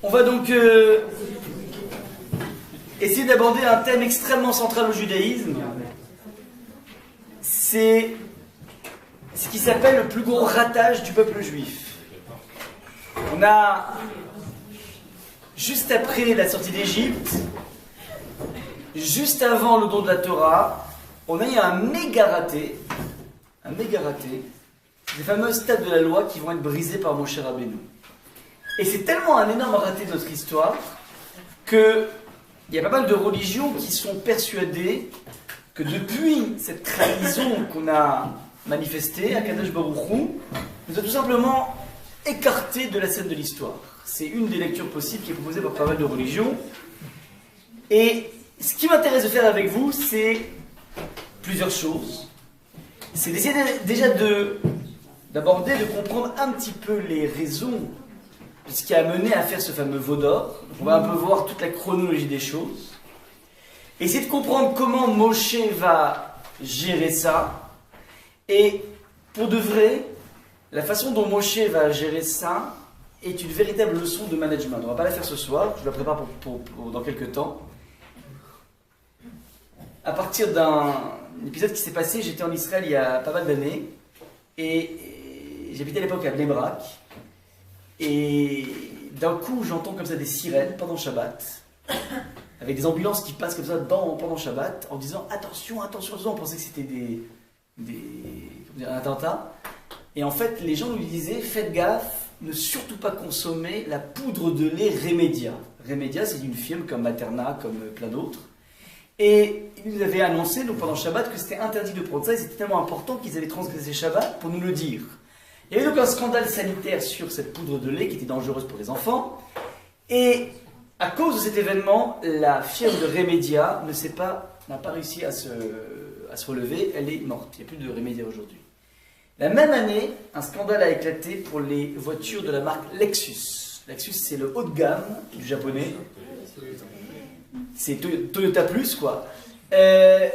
On va donc essayer d'aborder un thème extrêmement central au judaïsme. C'est ce qui s'appelle le plus gros ratage du peuple juif. On a, juste après la sortie d'Égypte, juste avant le don de la Torah, on a eu un méga raté, des fameuses tables de la loi qui vont être brisées par Moshe Rabbeinu. Et c'est tellement un énorme raté de notre histoire qu'il y a pas mal de religions qui sont persuadées que depuis cette trahison qu'on a manifestée, Akadosh Baruch Hu nous a tout simplement écartés de la scène de l'histoire. C'est une des lectures possibles qui est proposée par pas mal de religions. Et ce qui m'intéresse de faire avec vous, c'est plusieurs choses. C'est d'essayer déjà d'aborder, de comprendre un petit peu les raisons de ce qui a mené à faire ce fameux veau d'or. On va un peu voir toute la chronologie des choses. Essayer de comprendre comment Moshe va gérer ça. Et pour de vrai, la façon dont Moshe va gérer ça est une véritable leçon de management. On ne va pas la faire ce soir, je la prépare pour dans quelques temps. À partir d'un épisode qui s'est passé, j'étais en Israël il y a pas mal d'années. Et j'habitais à l'époque à Bnei Brak. Et d'un coup, j'entends comme ça des sirènes pendant Shabbat, avec des ambulances qui passent comme ça pendant Shabbat, en disant attention, attention, attention. On pensait que c'était un attentat. Et en fait, les gens nous disaient faites gaffe, ne surtout pas consommer la poudre de lait Remedia. Remedia, c'est une firme comme Materna, comme plein d'autres. Et ils nous avaient annoncé donc pendant Shabbat que c'était interdit de prendre ça, et c'était tellement important qu'ils avaient transgressé Shabbat pour nous le dire. Il y avait donc un scandale sanitaire sur cette poudre de lait qui était dangereuse pour les enfants. Et à cause de cet événement, la firme de Remedia n'a pas réussi à se relever. Elle est morte. Il n'y a plus de Remedia aujourd'hui. La même année, un scandale a éclaté pour les voitures de la marque Lexus. Lexus, c'est le haut de gamme du japonais. C'est Toyota Plus, quoi. Et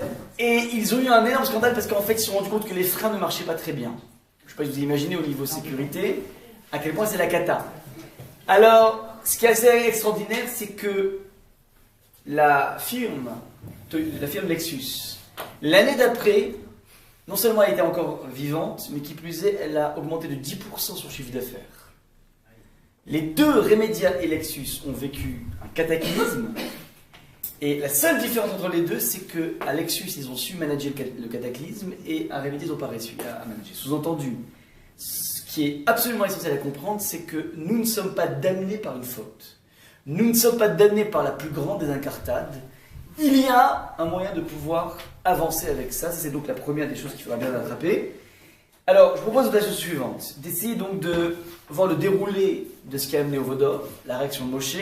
ils ont eu un énorme scandale parce qu'en fait, ils se sont rendus compte que les freins ne marchaient pas très bien. Je ne sais pas si vous imaginez au niveau sécurité à quel point c'est la cata. Alors, ce qui est assez extraordinaire, c'est que la firme Lexus, l'année d'après, non seulement elle était encore vivante, mais qui plus est, elle a augmenté de 10% son chiffre d'affaires. Les deux, Remedia et Lexus, ont vécu un cataclysme. Et la seule différence entre les deux, c'est qu'à Lexus, ils ont su manager le cataclysme et à Remedia, ils n'ont pas réussi à manager. Sous-entendu, ce qui est absolument essentiel à comprendre, c'est que nous ne sommes pas damnés par une faute. Nous ne sommes pas damnés par la plus grande des incartades. Il y a un moyen de pouvoir avancer avec ça. C'est donc la première des choses qu'il faudra bien attraper. Alors, je propose la chose suivante, d'essayer donc de voir le déroulé de ce qui a amené au veau d'or, la réaction de Moshe,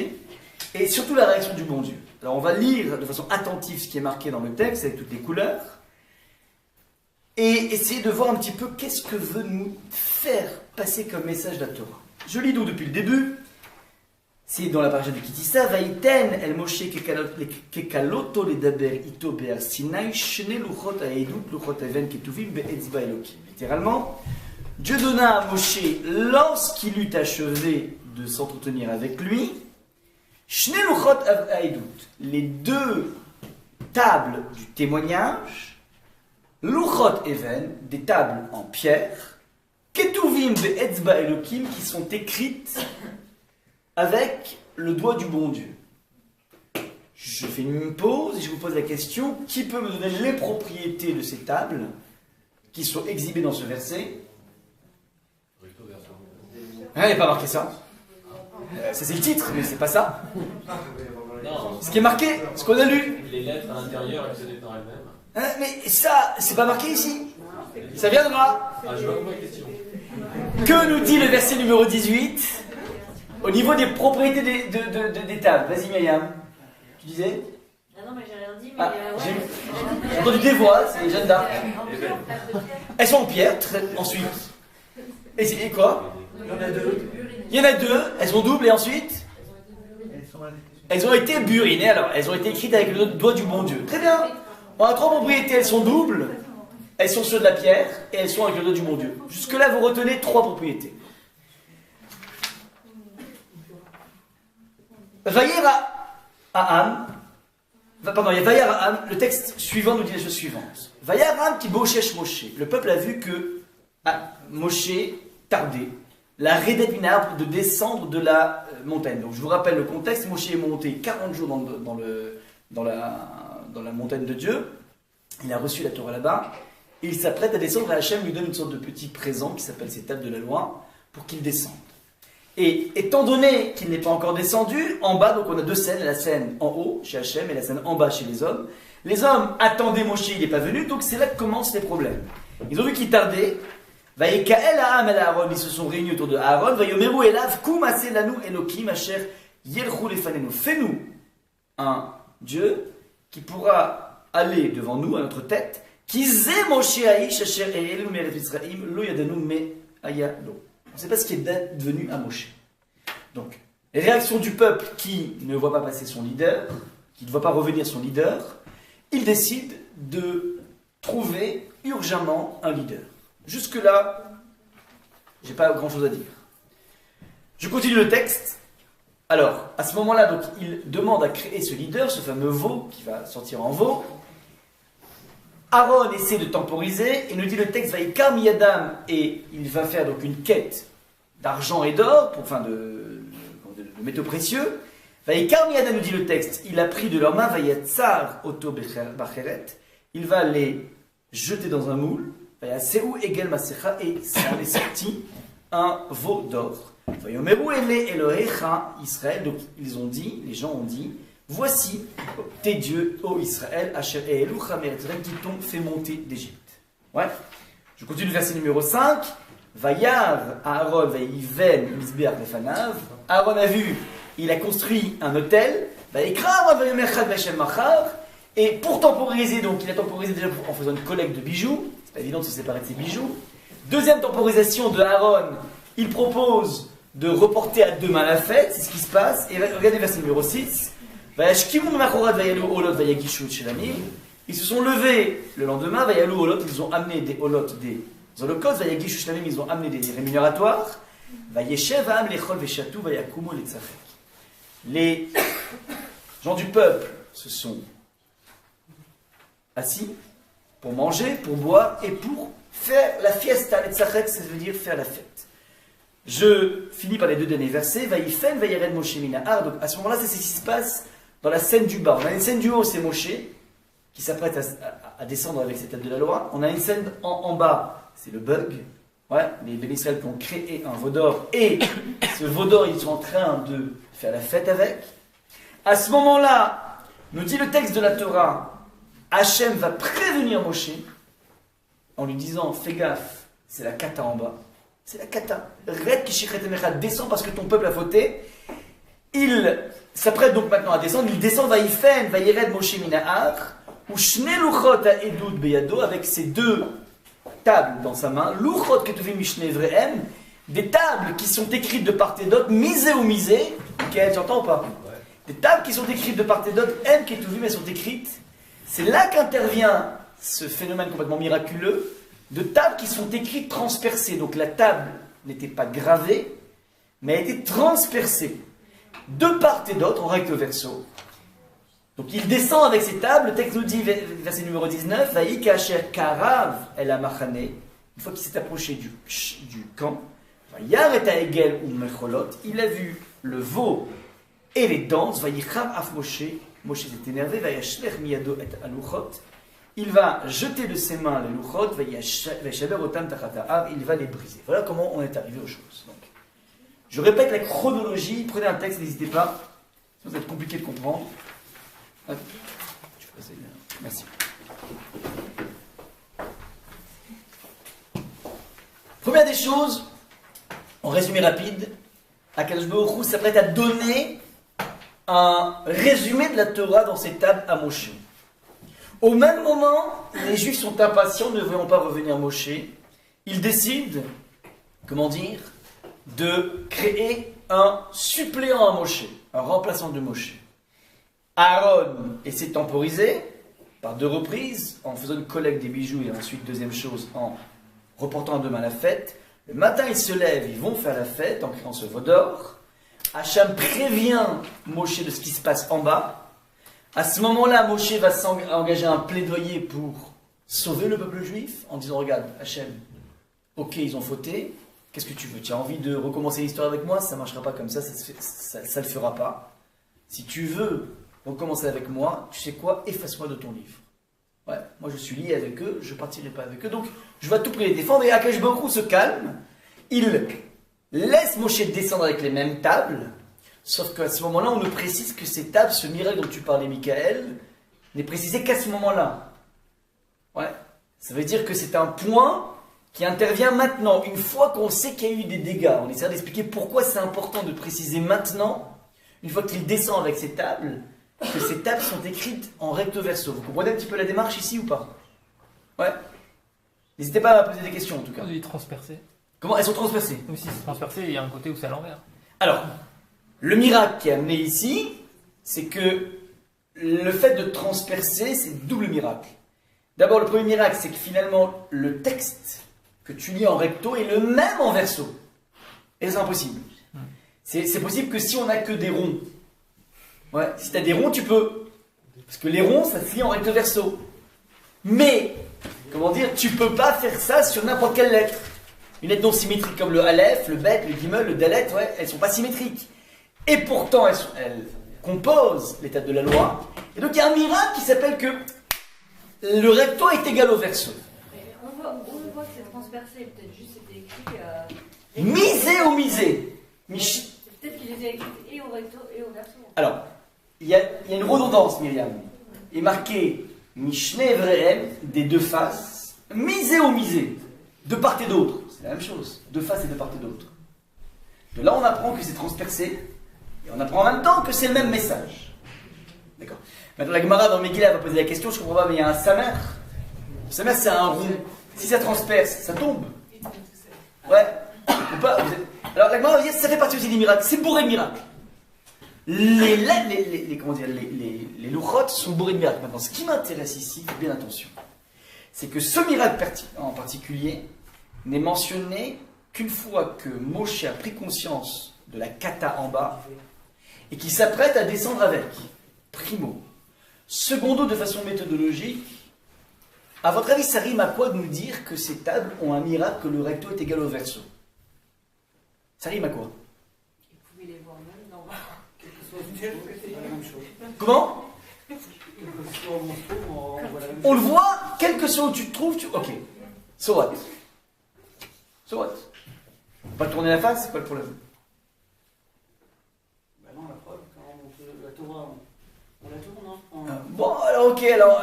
et surtout la réaction du bon Dieu. Alors on va lire de façon attentive ce qui est marqué dans le texte avec toutes les couleurs et essayer de voir un petit peu qu'est-ce que veut nous faire passer comme message la Torah. Je lis donc depuis le début, c'est dans la parasha de Kitissa, Vaïten el Moshe kekaloto ledaber ito be'ar Sinai shne luchot ha'edut luchot haven ketuvim be'etzba Elokim. Littéralement, Dieu donna à Moshe lorsqu'il eut achevé de s'entretenir avec lui Shne luchot ha'edut, les deux tables du témoignage, luchot even, des tables en pierre, ketuvim be'etzba Elokim, qui sont écrites avec le doigt du bon Dieu. Je fais une pause et je vous pose la question, qui peut me donner les propriétés de ces tables qui sont exhibées dans ce verset? Il n'y a pas marqué ça. Ça c'est le titre, mais c'est pas ça. Non. Ce qui est marqué, ce qu'on a lu. Les lettres à l'intérieur et les par elles-mêmes. Mais ça, c'est pas marqué ici. Ça viendra. Ah, je vois pas la question. Que nous dit le verset numéro 18 au niveau des propriétés des tables? Vas-y Myriam. Tu disais? Ah non, mais j'ai rien dit, Ah, mais j'ai entendu des voix, c'est Jeanne d'Arc. Elles sont en pierre, ensuite. Et c'est quoi? Il y en a deux. Il y en a deux, elles sont doubles et ensuite elles ont été burinées, alors elles ont été écrites avec le doigt du bon Dieu. Très bien. On a trois propriétés, elles sont doubles, elles sont sur de la pierre et elles sont avec le doigt du bon Dieu. Jusque-là, vous retenez trois propriétés. Vayaram, le texte suivant nous dit la chose suivante. Vayaram qui boshesh Moshe. Le peuple a vu que Moshe tardait, la raidait d'une arbre de descendre de la montagne. Donc je vous rappelle le contexte, Moshe est monté 40 jours dans la montagne de Dieu. Il a reçu la Torah là-bas. Et il s'apprête à descendre et Hachem lui donne une sorte de petit présent qui s'appelle ces tables de la loi pour qu'il descende. Et étant donné qu'il n'est pas encore descendu, en bas, donc on a deux scènes, la scène en haut chez Hachem et la scène en bas chez les hommes. Les hommes attendaient Moshe, il n'est pas venu, donc c'est là que commencent les problèmes. Ils ont vu qu'il tardait. Vaïkael Ha'am el Aaron, ils se sont réunis autour de Aaron. Vayomeru elav kum aseh lanu Elokim asher yelchu lefanenu. Fais-nous un Dieu qui pourra aller devant nous, à notre tête. Kizé Moshe Aish asher e'elu me'eretz Mitzrayim lo yadanu me'ayalo. On ne sait pas ce qui est devenu à Moshe. Donc, les réactions du peuple qui ne voit pas passer son leader, qui ne voit pas revenir son leader, il décide de trouver urgemment un leader. Jusque-là, j'ai pas grand-chose à dire. Je continue le texte. Alors, à ce moment-là, donc, il demande à créer ce leader, ce fameux veau qui va sortir en veau. Aaron essaie de temporiser et nous dit le texte Vaïkar miyadam, et il va faire donc une quête d'argent et d'or, de métaux précieux. Vaïkar miyadam, nous dit le texte, il a pris de leurs mains Vayatsar oto bacheret, il va les jeter dans un moule. Vayaseou egel masecha, et ça en est sorti un veau d'or. Vayomeru ele Elohecha Israël, donc ils ont dit, les gens ont dit, voici tes dieux, ô Israël, Asher Elucha Meretzrem, qui t'ont fait monter d'Égypte. Ouais. Je continue le verset numéro 5. Vayar Aaron Vayiven Mizbeach Lefanav. Aaron a vu, il a construit un hôtel. Vayikra Aaron Vayomerchad Veshem Machar. Et pour temporiser, donc il a temporisé déjà en faisant une collecte de bijoux. C'est pas évident de se séparer de ses bijoux. Deuxième temporisation de Aaron, il propose de reporter à demain la fête. C'est ce qui se passe. Et regardez verset numéro 6. Ils se sont levés le lendemain, ils ont amené des holot, des holocaustes, ils ont amené des rémunératoires. Les gens du peuple se sont assis pour manger, pour boire et pour faire la fiesta, ça veut dire faire la fête. Je finis par les deux derniers versets. Donc à ce moment-là, c'est ce qui se passe dans la scène du bas. On a une scène du haut, c'est Moshe, qui s'apprête à descendre avec ses tables de la loi. On a une scène en bas, c'est le bug. Ouais, les Béné Israël qui ont créé un veau d'or, et ce veau d'or, ils sont en train de faire la fête avec. À ce moment-là, nous dit le texte de la Torah, Hachem va prévenir Moshe, en lui disant, fais gaffe, c'est la kata en bas. C'est la kata. Red Kishichet descend parce que ton peuple a fauté. Il s'apprête donc maintenant à descendre. Il descend Vaïfen, Vaïred Moshe Minahar, ou Shne Luchot à Edud Beyado, avec ses deux tables dans sa main. Luchot Ketuvim Mishne Vrehem, des tables qui sont écrites de part et d'autre, misé ou misé. Quelle, tu entends ou pas? Des tables qui sont écrites de part et d'autre, M Ketuvim, elles sont écrites. C'est là qu'intervient ce phénomène complètement miraculeux de tables qui sont écrites transpercées. Donc la table n'était pas gravée, mais elle était transpercée. De part et d'autre, en recto verso. Donc il descend avec ses tables, le texte nous dit, verset numéro 19, Vaïka Asher Karav El Amachane, une fois qu'il s'est approché du camp, Vayar et Aegel ou Mecholot, il a vu le veau et les danses, Vayicham Af Moshe, Moshe s'est énervé, Vayashlech Miyado et Aluchot, il va jeter de ses mains les Luchot, Vayashaber Otam Tachata'ar, il va les briser. Voilà comment on est arrivé aux choses. Donc, je répète la chronologie, prenez un texte, n'hésitez pas, sinon ça va être compliqué de comprendre. Merci. Première des choses, en résumé rapide, Akadosh Baruch Hu s'apprête à donner un résumé de la Torah dans ses tables à Moshe. Au même moment, les Juifs sont impatients, ne voyant pas revenir Moshe. Ils décident, comment dire, de créer un suppléant à Moshe, un remplaçant de Moshe. Aaron essaie de temporiser par 2 reprises, en faisant une collecte des bijoux et ensuite, deuxième chose, en reportant à demain la fête. Le matin, ils se lèvent, ils vont faire la fête en créant ce veau d'or. Hacham prévient Moshe de ce qui se passe en bas. À ce moment-là, Moshe va engager un plaidoyer pour sauver le peuple juif en disant, regarde, Hachem, ok, ils ont fauté, qu'est-ce que tu veux? Tu as envie de recommencer l'histoire avec moi? Ça ne marchera pas comme ça ne le fera pas. Si tu veux recommencer avec moi, tu sais quoi? Efface-moi de ton livre. Ouais, moi je suis lié avec eux, je ne partirai pas avec eux, donc je vais à tout prix les défendre. Et Akash Baruch Hu se calme, il laisse Moshe descendre avec les mêmes tables, sauf qu'à ce moment-là, on ne précise que ces tables, ce miracle dont tu parlais, Michael, n'est précisé qu'à ce moment-là. Ouais, ça veut dire que c'est un point qui intervient maintenant, une fois qu'on sait qu'il y a eu des dégâts. On essaiera d'expliquer pourquoi c'est important de préciser maintenant, une fois qu'il descend avec ces tables, que ces tables sont écrites en recto verso. Vous comprenez un petit peu la démarche ici ou pas? Ouais. N'hésitez pas à poser des questions en tout cas. Vous avez transpercé. Comment elles sont transpercées? Oui, si c'est transpercé, il y a un côté où c'est à l'envers. Alors, le miracle qui est amené ici, c'est que le fait de transpercer, c'est double miracle. D'abord, le premier miracle, c'est que finalement, le texte que tu lis en recto est le même en verso. Et c'est impossible. C'est possible que si on n'a que des ronds. Ouais, si tu as des ronds, tu peux. Parce que les ronds, ça se lit en recto verso. Mais, comment dire, tu peux pas faire ça sur n'importe quelle lettre. Une lettre non symétrique comme le Aleph, le Bet, le Gimel, le Dalet, ouais, elles sont pas symétriques. Et pourtant, elles composent l'état de la loi. Et donc, il y a un miracle qui s'appelle que le recto est égal au verso. On voit que c'est transpercé, peut-être juste c'était écrit. Misé ou misé. Peut-être qu'il les a écrits et au recto et au verso. Alors, il y a une redondance, Myriam. Il est marqué Mishne Evrehem, des deux faces, misé ou misé, de part et d'autre. C'est la même chose, de face et de part et d'autre. De là, on apprend que c'est transpercé, et on apprend en même temps que c'est le même message. D'accord. Maintenant, la Gemara dans Megillah va poser la question, je comprends pas, mais il y a un samer. Le samer, c'est un rond. Si ça transperce, ça tombe. Ouais. Ou pas, alors la Gemara va dire, ça fait partie aussi des miracles. C'est bourré de miracles. Les louchotes sont bourrés de miracles. Maintenant, ce qui m'intéresse ici, faites bien attention, c'est que ce miracle en particulier n'est mentionné qu'une fois que Moshe a pris conscience de la kata en bas et qu'il s'apprête à descendre avec. Primo. Secondo, de façon méthodologique, à votre avis, ça rime à quoi de nous dire que ces tables ont un miracle, que le recto est égal au verso? Ça rime à quoi? Vous pouvez les voir même dans. Comment? On le voit, quel que soit où tu te trouves, ok. So what? So what? Pas tourner la face, c'est quoi le problème? Bah non, la preuve, quand on monte la Torah, on la tourne, hein. Bon, alors ok, alors...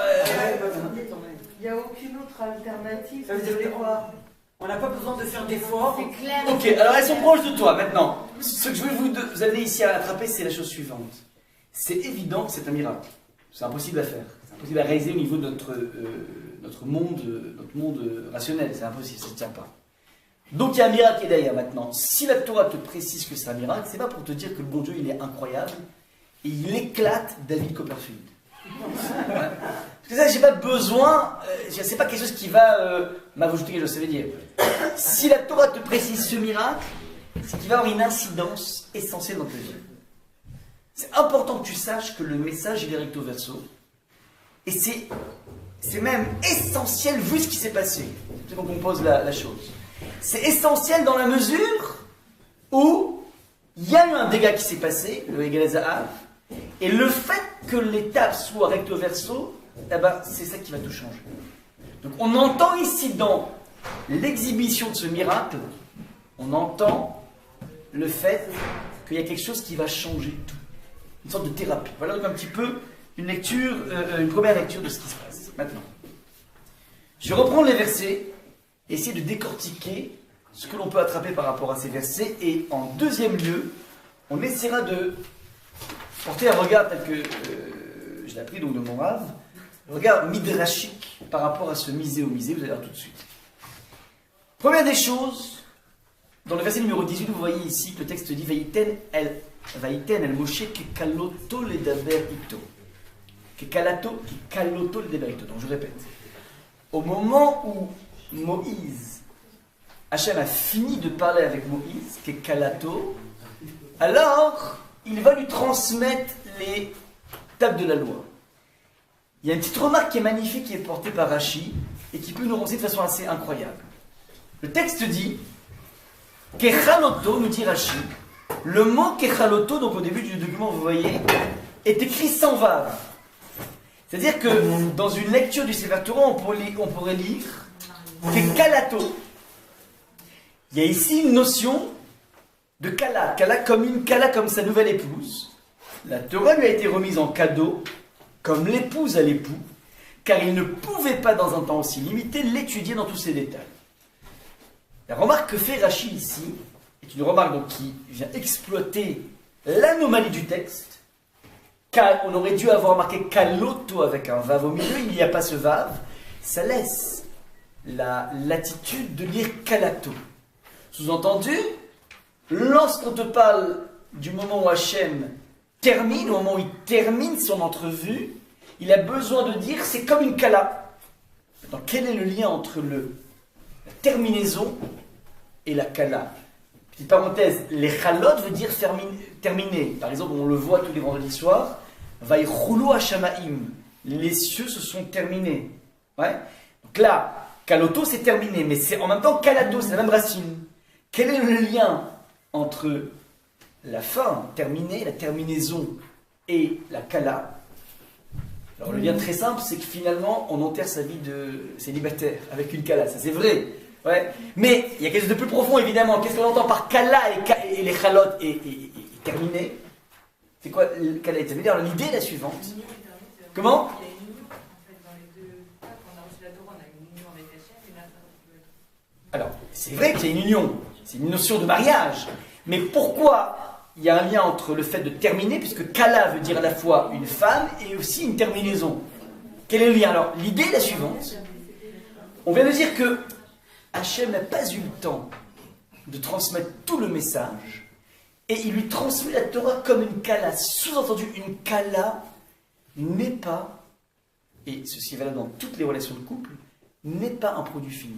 Il n'y a aucune autre alternative Ça veut dire de les que- voir. On n'a pas besoin de faire d'efforts. C'est clair. Ok, alors elles sont proches de toi, maintenant. Ce que je vais vous amener ici à attraper, c'est la chose suivante. C'est évident que c'est un miracle. C'est impossible à faire. C'est impossible à réaliser au niveau de notre monde rationnel. C'est impossible, ça ne tient pas. Donc il y a un miracle qui est derrière maintenant. Si la Torah te précise que c'est un miracle, c'est pas pour te dire que le bon Dieu il est incroyable et il éclate David Copperfield. Ouais. Parce que ça, j'ai pas besoin, c'est pas quelque chose qui va m'ajouter quelque chose, ça veut dire. Si la Torah te précise ce miracle, c'est qu'il va avoir une incidence essentielle dans ta vie. C'est important que tu saches que le message il est recto verso. Et c'est même essentiel vu ce qui s'est passé. C'est comme on pose la chose. C'est essentiel dans la mesure où il y a eu un dégât qui s'est passé, le Egel Zahav, et le fait que l'étape soit recto verso, eh ben, c'est ça qui va tout changer. Donc on entend ici dans l'exhibition de ce miracle, on entend le fait qu'il y a quelque chose qui va changer tout. Une sorte de thérapie. Voilà donc un petit peu une première lecture de ce qui se passe. Maintenant, je vais reprendre les versets et essayer de décortiquer ce que l'on peut attraper par rapport à ces versets. Et en deuxième lieu, on essaiera de porter un regard tel que je l'ai appris donc de mon rave, un regard midrashique par rapport à ce misé au misé, vous allez voir tout de suite. Première des choses, dans le verset numéro 18, vous voyez ici que le texte dit Vaïten el Moshe kekaloto ledaber ito. Kekaloto ledaber ito. Donc je répète. Au moment où Moïse, Hachem a fini de parler avec Moïse, kekalato, Alors, il va lui transmettre les tables de la loi. Il y a une petite remarque qui est magnifique, qui est portée par Rashi, et qui peut nous renseigner de façon assez incroyable. Le texte dit, Kechaloto, nous dit Rashi, le mot Kechaloto, donc au début du document, vous voyez, est écrit sans vav. C'est-à-dire que dans une lecture du Sefer Torah, on pourrait lire Kekalato. Il y a ici une notion de Kala. Kala comme sa nouvelle épouse. La Torah lui a été remise en cadeau, comme l'épouse à l'époux, car il ne pouvait pas, dans un temps aussi limité, l'étudier dans tous ses détails. La remarque que fait Rashi ici est une remarque donc, qui vient exploiter l'anomalie du texte. Car on aurait dû avoir marqué Kaloto avec un vav au milieu, il n'y a pas ce vav. Ça laisse la latitude de lire Kalato. Sous-entendu, lorsqu'on te parle du moment où Hachem termine, au moment où il termine son entrevue, il a besoin de dire c'est comme une kala. Maintenant, quel est le lien entre la terminaison et la kala? Petite parenthèse, les chalot veut dire terminer. Par exemple, on le voit tous les vendredis soirs, Vaïchoulou Hashamaim, les cieux se sont terminés. Ouais. Donc là, kaloto c'est terminé, mais c'est en même temps kalato, c'est la même racine. Quel est le lien entre la fin terminée, la terminaison et la kala? Alors le lien très simple, c'est que finalement, on enterre sa vie de célibataire avec une kala, ça c'est vrai. Ouais. Mais il y a quelque chose de plus profond évidemment. Qu'est-ce qu'on entend par kala et les chalot et terminé? C'est quoi kala et terminé? Alors l'idée est la suivante. Comment? Alors, c'est vrai qu'il y a une union, c'est une notion de mariage. Mais pourquoi il y a un lien entre le fait de terminer, puisque kala veut dire à la fois une femme et aussi une terminaison? Quel est le lien? Alors, l'idée est la suivante. On vient de dire que Hachem n'a pas eu le temps de transmettre tout le message, et il lui transmet la Torah comme une kala. Sous-entendu, une kala n'est pas, et ceci est valable dans toutes les relations de couple, n'est pas un produit fini.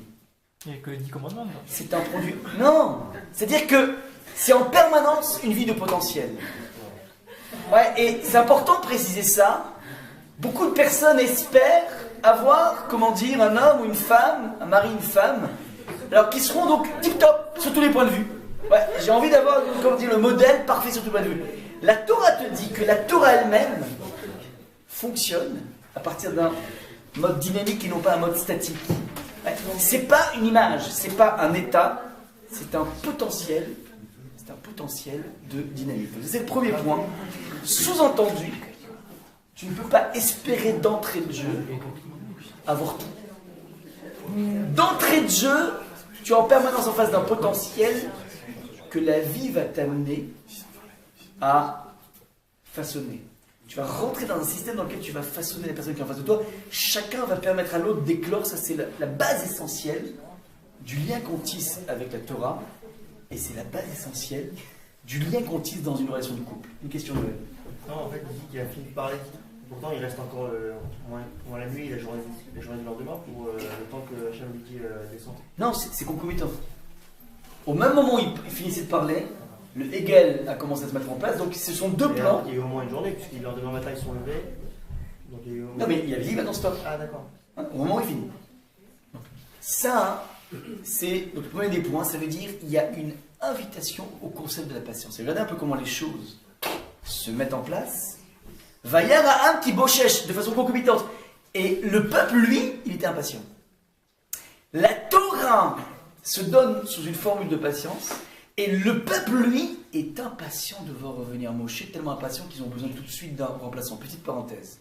Il n'y a que 10 commandements. C'est un produit... Non! C'est-à-dire que c'est en permanence une vie de potentiel. Ouais, et c'est important de préciser ça. Beaucoup de personnes espèrent avoir, comment dire, un homme ou une femme, un mari, une femme, alors qui seront donc tip-top sur tous les points de vue. Ouais, j'ai envie d'avoir, comment dire, le modèle parfait sur tous les points de vue. La Torah te dit que la Torah elle-même fonctionne à partir d'un mode dynamique et non pas un mode statique. Ouais, c'est pas une image, c'est pas un état, c'est un potentiel de dynamique. C'est le premier point. Sous-entendu, tu ne peux pas espérer d'entrée de jeu avoir tout. D'entrée de jeu, tu es en permanence en face d'un potentiel que la vie va t'amener à façonner. Tu vas rentrer dans un système dans lequel tu vas façonner les personnes qui sont en face de toi. Chacun va permettre à l'autre d'éclore. Ça, c'est la base essentielle du lien qu'on tisse avec la Torah. Et c'est la base essentielle du lien qu'on tisse dans une relation de couple. Une question de... Non, en fait, il dit qu'il a fini de parler. Pourtant, il reste encore moins la nuit et la journée du lendemain pour le temps que Hachem lui dit descend. Non, c'est concomitant. Au même moment où il finissait de parler, le Hegel a commencé à se mettre en place. Donc, ce sont deux plans. Il y a eu au moins une journée, puisqu'il leur demain matin, ils sont levés. Donc, il y a eu au moins... Non, mais il avait dit maintenant stop. Ah, d'accord. Au moment où il finit. Donc, ça, c'est le premier des points. Ça veut dire qu'il y a une invitation au concept de la patience. Regardez un peu comment les choses se mettent en place. Vayar Ha'am qui bochèche de façon concomitante. Et le peuple, lui, il était impatient. La Torah se donne sous une formule de patience. Et le peuple, lui, est impatient de voir revenir Moshe, tellement impatient qu'ils ont besoin tout de suite d'un remplaçant. Petite parenthèse.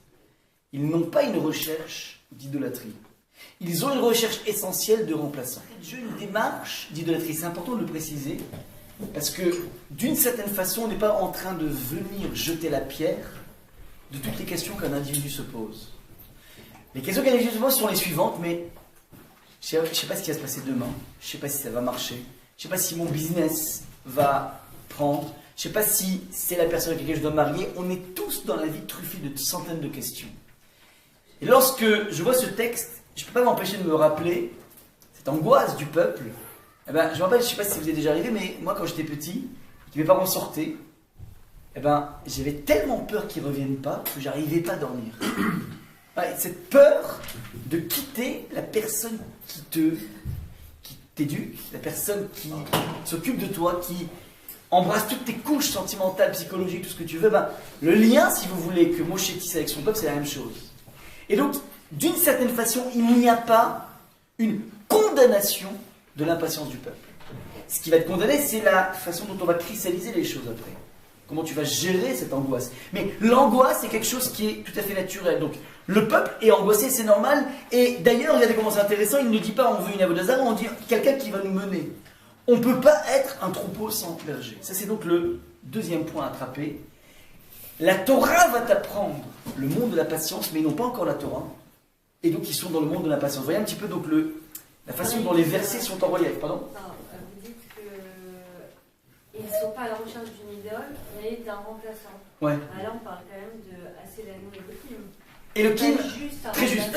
Ils n'ont pas une recherche d'idolâtrie. Ils ont une recherche essentielle de remplaçant. Ils ont une démarche d'idolâtrie. C'est important de le préciser. Parce que, d'une certaine façon, on n'est pas en train de venir jeter la pierre de toutes les questions qu'un individu se pose. Les questions qu'un individu se pose sont les suivantes, mais je ne sais pas ce qui va se passer demain. Je ne sais pas si ça va marcher. Je ne sais pas si mon business va prendre. Je ne sais pas si c'est la personne avec laquelle je dois marier. On est tous dans la vie truffés de centaines de questions. Et lorsque je vois ce texte, je ne peux pas m'empêcher de me rappeler cette angoisse du peuple. Eh ben, je me rappelle, je ne sais pas si ça vous est déjà arrivé, mais moi quand j'étais petit, mes parents sortaient, eh ben, j'avais tellement peur qu'ils ne reviennent pas que j'arrivais pas à dormir. Ouais, cette peur de quitter la personne qui t'éduque, la personne qui s'occupe de toi, qui embrasse toutes tes couches sentimentales, psychologiques, tout ce que tu veux, ben, le lien, si vous voulez, que Moshe tisse avec son peuple, c'est la même chose. Et donc, d'une certaine façon, il n'y a pas une condamnation de l'impatience du peuple. Ce qui va être condamné, c'est la façon dont on va cristalliser les choses après. Comment tu vas gérer cette angoisse. Mais l'angoisse, c'est quelque chose qui est tout à fait naturel. Donc, le peuple est angoissé, c'est normal. Et d'ailleurs, regardez comment c'est intéressant, il ne dit pas on veut une avodazara, on dit quelqu'un qui va nous mener. On ne peut pas être un troupeau sans berger. Ça, c'est donc le deuxième point à attraper. La Torah va t'apprendre le monde de la patience, mais ils n'ont pas encore la Torah. Et donc, ils sont dans le monde de la patience. Vous voyez un petit peu donc la façon dont les versets sont en relief. Pardon ? Vous dites qu'ils ne sont pas à la recherche d'une idole, mais d'un remplaçant. Ouais. Là, on parle quand même de Asselano et Elohim, Elohim, très juste.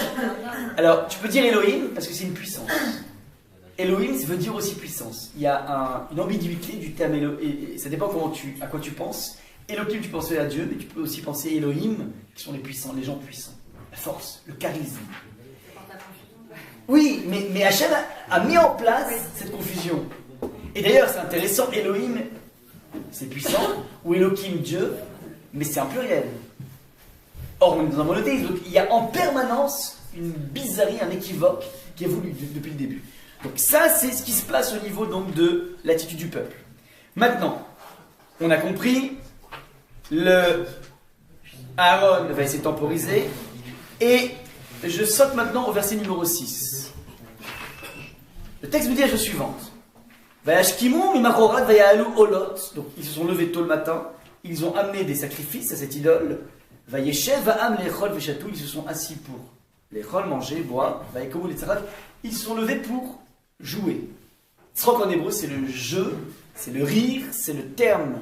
Alors, tu peux dire Elohim parce que c'est une puissance. Elohim, ça veut dire aussi puissance. Il y a une ambiguïté du terme Elohim, et ça dépend à quoi tu penses. Elohim, tu penses à Dieu, mais tu peux aussi penser Elohim, qui sont les puissants, les gens puissants. La force, le charisme. Oui, mais Hachem a mis en place cette confusion. Et d'ailleurs, c'est intéressant, Elohim, c'est puissant, ou Elohim, Dieu, mais c'est un pluriel. Or, on est dans un monothéisme, donc il y a en permanence une bizarrerie, un équivoque qui évolue depuis le début. Donc ça, c'est ce qui se passe au niveau donc, de l'attitude du peuple. Maintenant, on a compris, Aaron va essayer de temporiser, et je saute maintenant au verset numéro 6. Le texte nous dit la chose suivante. Vayashkimou mimachorat vayaalu olot. Donc ils se sont levés tôt le matin, ils ont amené des sacrifices à cette idole. Vayeshev va'am lechol veshatou. Ils se sont assis pour lechol, manger, boire. Vayekomu letzarak. Ils se sont levés pour jouer. Tzrok en hébreu, c'est le jeu, c'est le rire, c'est le terme.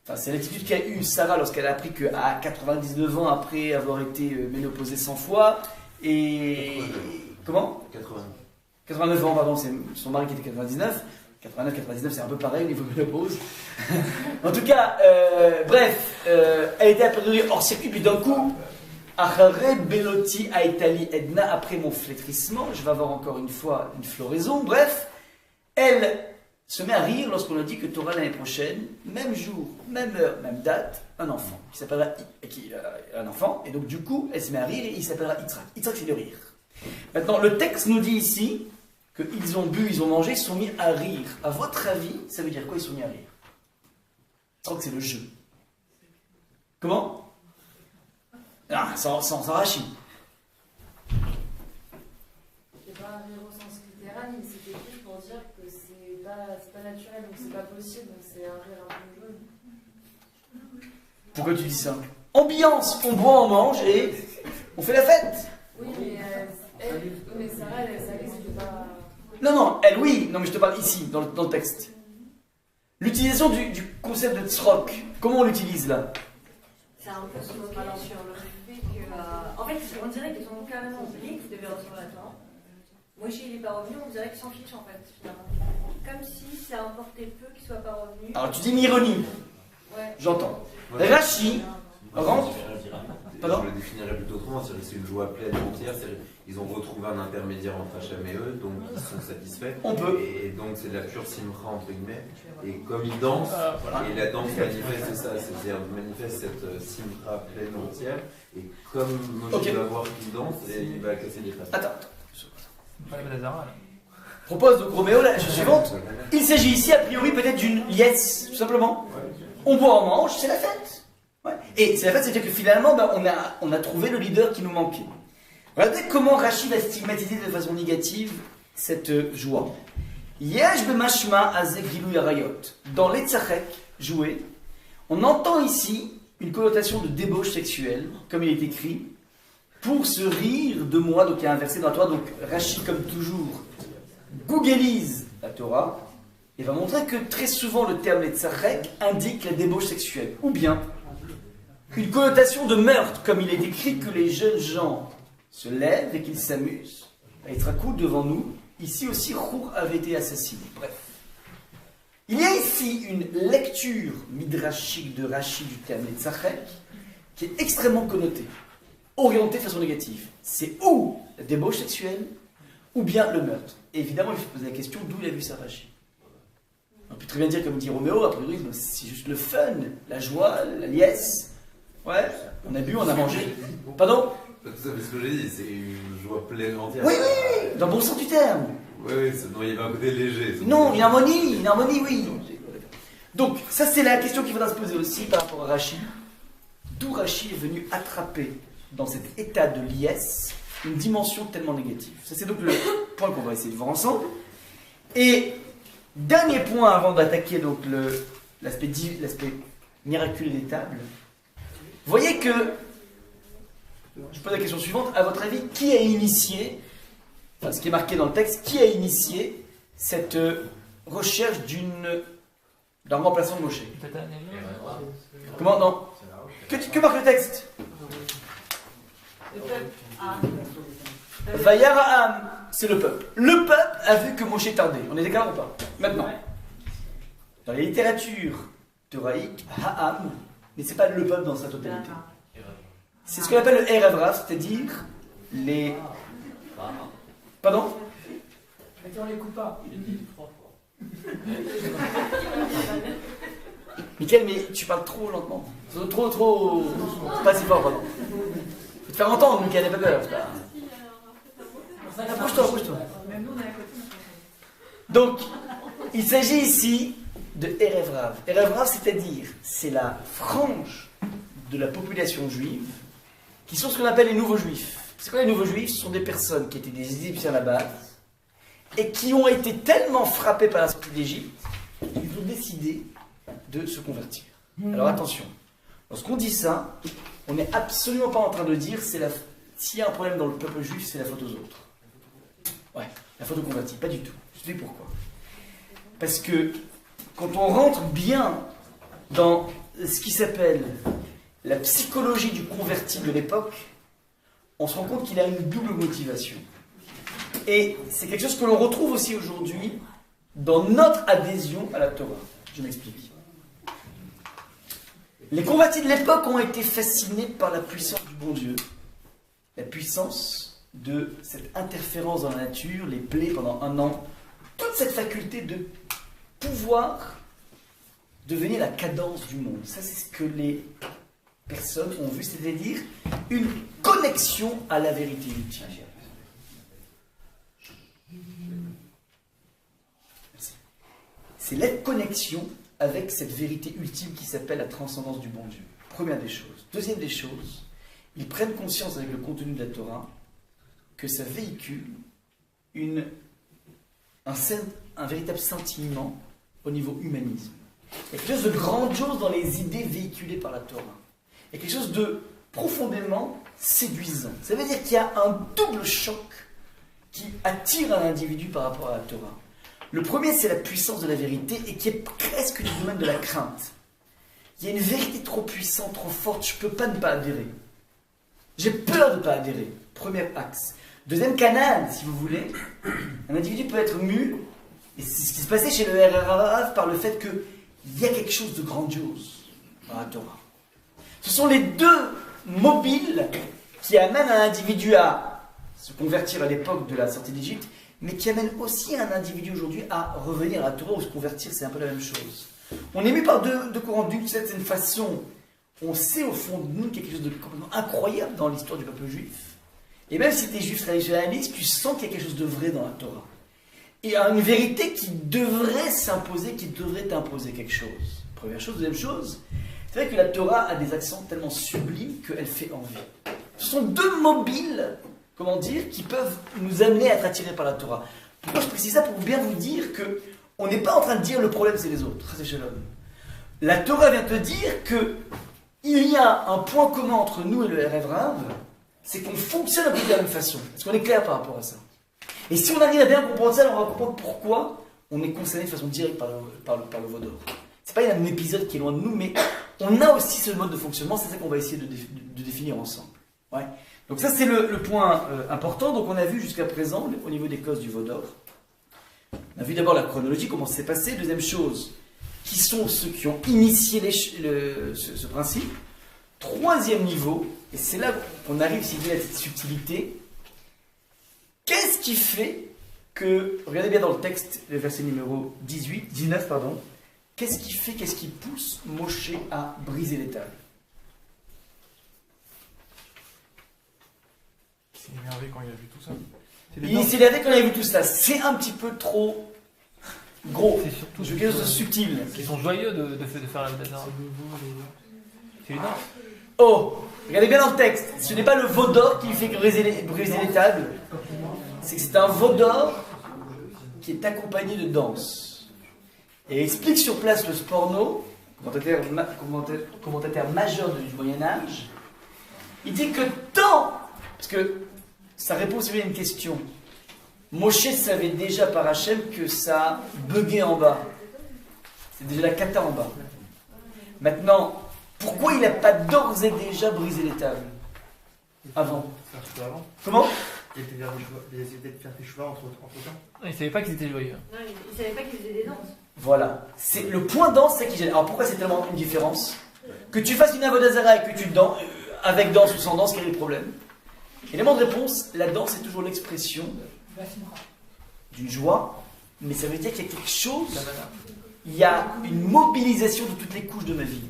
Enfin, c'est l'attitude qu'a eue Sarah lorsqu'elle a appris qu'à 99 ans après avoir été ménopausée 100 fois. Et. Comment 89 ans, pardon, c'est son mari qui était 99. 89, c'est un peu pareil au niveau ménopause. En tout cas, bref, elle était appelée hors circuit, puis d'un coup, Achare Beloti Aitali Edna, après mon flétrissement, je vais avoir encore une fois une floraison. Bref, elle se met à rire lorsqu'on a dit que Torah l'année prochaine, même jour, même heure, même date, un enfant qui s'appellera un enfant, et donc du coup, elle se met à rire et il s'appellera Yitzhak. Yitzhak, c'est le rire. Maintenant, le texte nous dit ici qu'ils ont bu, ils ont mangé, ils se sont mis à rire. À votre avis, ça veut dire quoi, ils se sont mis à rire? Je crois que c'est le jeu. Comment? Ah, sans Rachi. C'est pas un rire au sens littéral, mais c'était plus pour dire que c'est pas naturel, donc c'est pas possible, donc c'est un rire un peu jaune. Pourquoi tu dis ça? Ambiance, on boit, on mange et on fait la fête. Oui, mais Sarah, ça n'existe pas. Non, elle oui, non mais je te parle ici, dans le texte. L'utilisation du concept de tzrok, comment on l'utilise là? C'est un peu se moquer sur le fait que. En fait, on dirait qu'ils ont carrément oublié qu'ils devaient recevoir la Torah. Moshe il n'est pas revenu, on dirait qu'ils s'en fichent en fait, finalement. Comme si ça importait peu qu'il ne soit pas revenu. Alors tu dis une ironie. Ouais. J'entends. Rachi rentre. Pardon? Je le définirais plutôt autrement, c'est une joie pleine et entière. Ils ont retrouvé un intermédiaire entre Hachem et eux, donc ils sont satisfaits. On peut. Et donc c'est de la pure simcha entre guillemets. Et comme ils dansent, et la danse manifeste ça, c'est-à-dire manifeste cette simcha pleine et entière. Et comme Moshe va voir qu'ils dansent, il va casser des faces. Attends. Pas la Bazara, là. Propose donc Roméo la chose suivante. Il s'agit ici a priori peut-être d'une liesse, tout simplement. On boit, on mange, c'est la fête. Ouais. Et c'est la fête, c'est-à-dire que finalement, on a trouvé le leader qui nous manquait. Regardez comment Rachid va stigmatiser de façon négative cette joie. Yesh b'mashma azek gilou yarayot. Dans les tzachek, jouer, on entend ici une connotation de débauche sexuelle, comme il est écrit, pour se rire de moi. Donc il y a un verset dans la Torah, donc Rachid, comme toujours, googlise la Torah, et va montrer que très souvent le terme les tzachek indique la débauche sexuelle. Ou bien, une connotation de meurtre, comme il est écrit que les jeunes gens se lèvent et qu'ils s'amusent à être à coup devant nous. Ici aussi, Rour avait été assassiné. Bref. Il y a ici une lecture midrashique de Rashi du terme Netzachek qui est extrêmement connotée, orientée de façon négative. C'est ou la débauche sexuelle, ou bien le meurtre. Et évidemment, il faut se poser la question d'où il a vu ça, Rashi. On peut très bien dire, comme dit Roméo, a priori, c'est juste le fun, la joie, la liesse. Ouais, on a bu, on a mangé. Pardon? Tout ça, c'est ce que j'ai dit, c'est une joie pleine entière. Oui, dans le bon sens du terme. Oui, non, il y avait un côté léger. Non, une harmonie, oui. Donc, ça c'est la question qu'il faudra se poser aussi par rapport à Rashi. D'où Rashi est venu attraper dans cet état de liesse une dimension tellement négative. Ça c'est donc le point qu'on va essayer de voir ensemble. Et dernier point avant d'attaquer donc l'aspect miraculeux des tables. Voyez que, je pose la question suivante, à votre avis, qui a initié, enfin ce qui est marqué dans le texte, qui a initié cette recherche d'un remplaçant de Moshe? Comment? Non. Que marque le texte? Vayara'am, c'est le peuple. Le peuple a vu que Moshe tardait. On est d'accord ou pas? Maintenant, dans la littérature théraïque, Ha'am, mais c'est pas le peuple dans sa totalité. C'est ce qu'on appelle le Erev Rav, c'est-à-dire les... Pardon? On les coupe pas. Mickaël, mais tu parles trop lentement. Trop... Pas si fort, pardon. Faut te faire entendre, Mickaël, n'aie pas peur. Approche-toi. Donc, il s'agit ici de Erev Rav. Erev Rav, c'est-à-dire, c'est la frange de la population juive qui sont ce qu'on appelle les nouveaux juifs. C'est quoi les nouveaux juifs? Ce sont des personnes qui étaient des Égyptiens à la base et qui ont été tellement frappés par la sortie d'Égypte qu'ils ont décidé de se convertir. Alors attention, lorsqu'on dit ça, on n'est absolument pas en train de dire s'il y a un problème dans le peuple juif, c'est la faute aux autres. Ouais, la faute aux convertis, pas du tout. Je sais pourquoi. Parce que quand on rentre bien dans ce qui s'appelle la psychologie du converti de l'époque, on se rend compte qu'il a une double motivation. Et c'est quelque chose que l'on retrouve aussi aujourd'hui dans notre adhésion à la Torah. Je m'explique. Les convertis de l'époque ont été fascinés par la puissance du bon Dieu, la puissance de cette interférence dans la nature, les plaies pendant 1 an, toute cette faculté de pouvoir devenir la cadence du monde. Ça, c'est ce que les personnes ont vu, c'est-à-dire une connexion à la vérité ultime. C'est la connexion avec cette vérité ultime qui s'appelle la transcendance du bon Dieu. Première des choses. Deuxième des choses, ils prennent conscience avec le contenu de la Torah que ça véhicule un véritable sentiment au niveau humanisme. Il y a quelque chose de grandiose dans les idées véhiculées par la Torah. Il y a quelque chose de profondément séduisant. Ça veut dire qu'il y a un double choc qui attire un individu par rapport à la Torah. Le premier, c'est la puissance de la vérité et qui est presque du domaine de la crainte. Il y a une vérité trop puissante, trop forte, je ne peux pas ne pas adhérer. J'ai peur de ne pas adhérer. Premier axe. Deuxième canal, si vous voulez, un individu peut être mu, et c'est ce qui se passait chez le RRAF par le fait qu'il y a quelque chose de grandiose dans la Torah. Ce sont les deux mobiles qui amènent un individu à se convertir à l'époque de la sortie d'Égypte, mais qui amènent aussi un individu aujourd'hui à revenir à la Torah ou se convertir, c'est un peu la même chose. On est mis par deux courants d'une certaine façon. On sait au fond de nous quelque chose de complètement incroyable dans l'histoire du peuple juif. Et même si tu es juif traditionnaliste, tu sens qu'il y a quelque chose de vrai dans la Torah. Et il y a une vérité qui devrait s'imposer, qui devrait t'imposer quelque chose. Première chose. Deuxième chose, c'est vrai que la Torah a des accents tellement sublimes qu'elle fait envie. Ce sont deux mobiles, comment dire, qui peuvent nous amener à être attirés par la Torah. Pourquoi je précise ça? Pour bien vous dire que on n'est pas en train de dire le problème c'est les autres. C'est Shalom. La Torah vient te dire que il y a un point commun entre nous et le Erev Rav, c'est qu'on fonctionne un peu de la même façon. Est-ce qu'on est clair par rapport à ça? Et si on arrive à bien comprendre ça, on va comprendre pourquoi on est concerné de façon directe par le Vaudor. C'est pas un épisode qui est loin de nous, mais on a aussi ce mode de fonctionnement, c'est ça qu'on va essayer de définir ensemble. Ouais. Donc ça c'est le point important. Donc on a vu jusqu'à présent, au niveau des causes du Vaudor, On a vu d'abord la chronologie, comment ça s'est passé. Deuxième chose, qui sont ceux qui ont initié ce principe. Troisième niveau, et c'est là qu'on arrive, si vous voulez, à cette subtilité. Qu'est-ce qui fait que, regardez bien dans le texte, le verset numéro 19, qu'est-ce qui fait, qu'est-ce qui pousse Moshe à briser les tables? Il s'est énervé quand il a vu tout ça. Il s'est énervé quand il a vu tout ça. C'est un petit peu trop gros. C'est surtout Je veux quelque chose de subtil. Ils sont joyeux de faire la Vodazara. C'est les danses. Oh, regardez bien dans le texte. Ce n'est pas le veau d'or qui fait briser les tables. C'est que c'est un veau d'or qui est accompagné de danse. Et explique sur place le Sporno, commentateur majeur du Moyen-Âge. Il dit que parce que ça répond à une question. Moshe savait déjà par Hachem que ça buguait en bas. C'est déjà la cata en bas. Maintenant, pourquoi il n'a pas d'ores et déjà brisé les tables avant? Comment? Il essayait de faire des choix entre temps. Il ne savait pas qu'ils étaient joyeux. Non, il ne savait pas qu'ils faisaient des danses. Voilà. C'est le point danse, c'est qui gêne. Alors pourquoi c'est tellement une différence? Que tu fasses une avodazara et que tu danses, avec danse ou sans danse, quel est le problème? Élément de réponse, la danse est toujours l'expression d'une joie, mais ça veut dire qu'il y a quelque chose, il y a une mobilisation de toutes les couches de ma vie,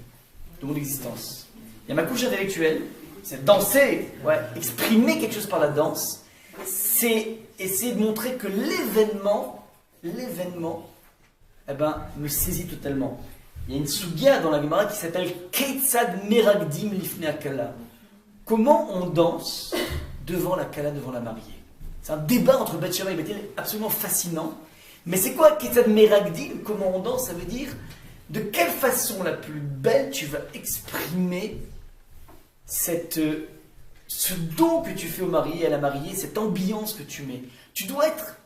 de mon existence. Il y a ma couche intellectuelle, c'est danser, exprimer quelque chose par la danse, c'est essayer de montrer que l'événement, me saisit totalement. Il y a une sugya dans la Gemara qui s'appelle Keitzad Meragdim Lifnei Akala. Comment on danse devant la Kala, devant la mariée? C'est un débat entre Beth Shammai et Beth Hillel absolument fascinant. Mais c'est quoi Keitzad Meragdim? Comment on danse? Ça veut dire de quelle façon la plus belle tu vas exprimer ce don que tu fais au marié et à la mariée, cette ambiance que tu mets. Tu dois être,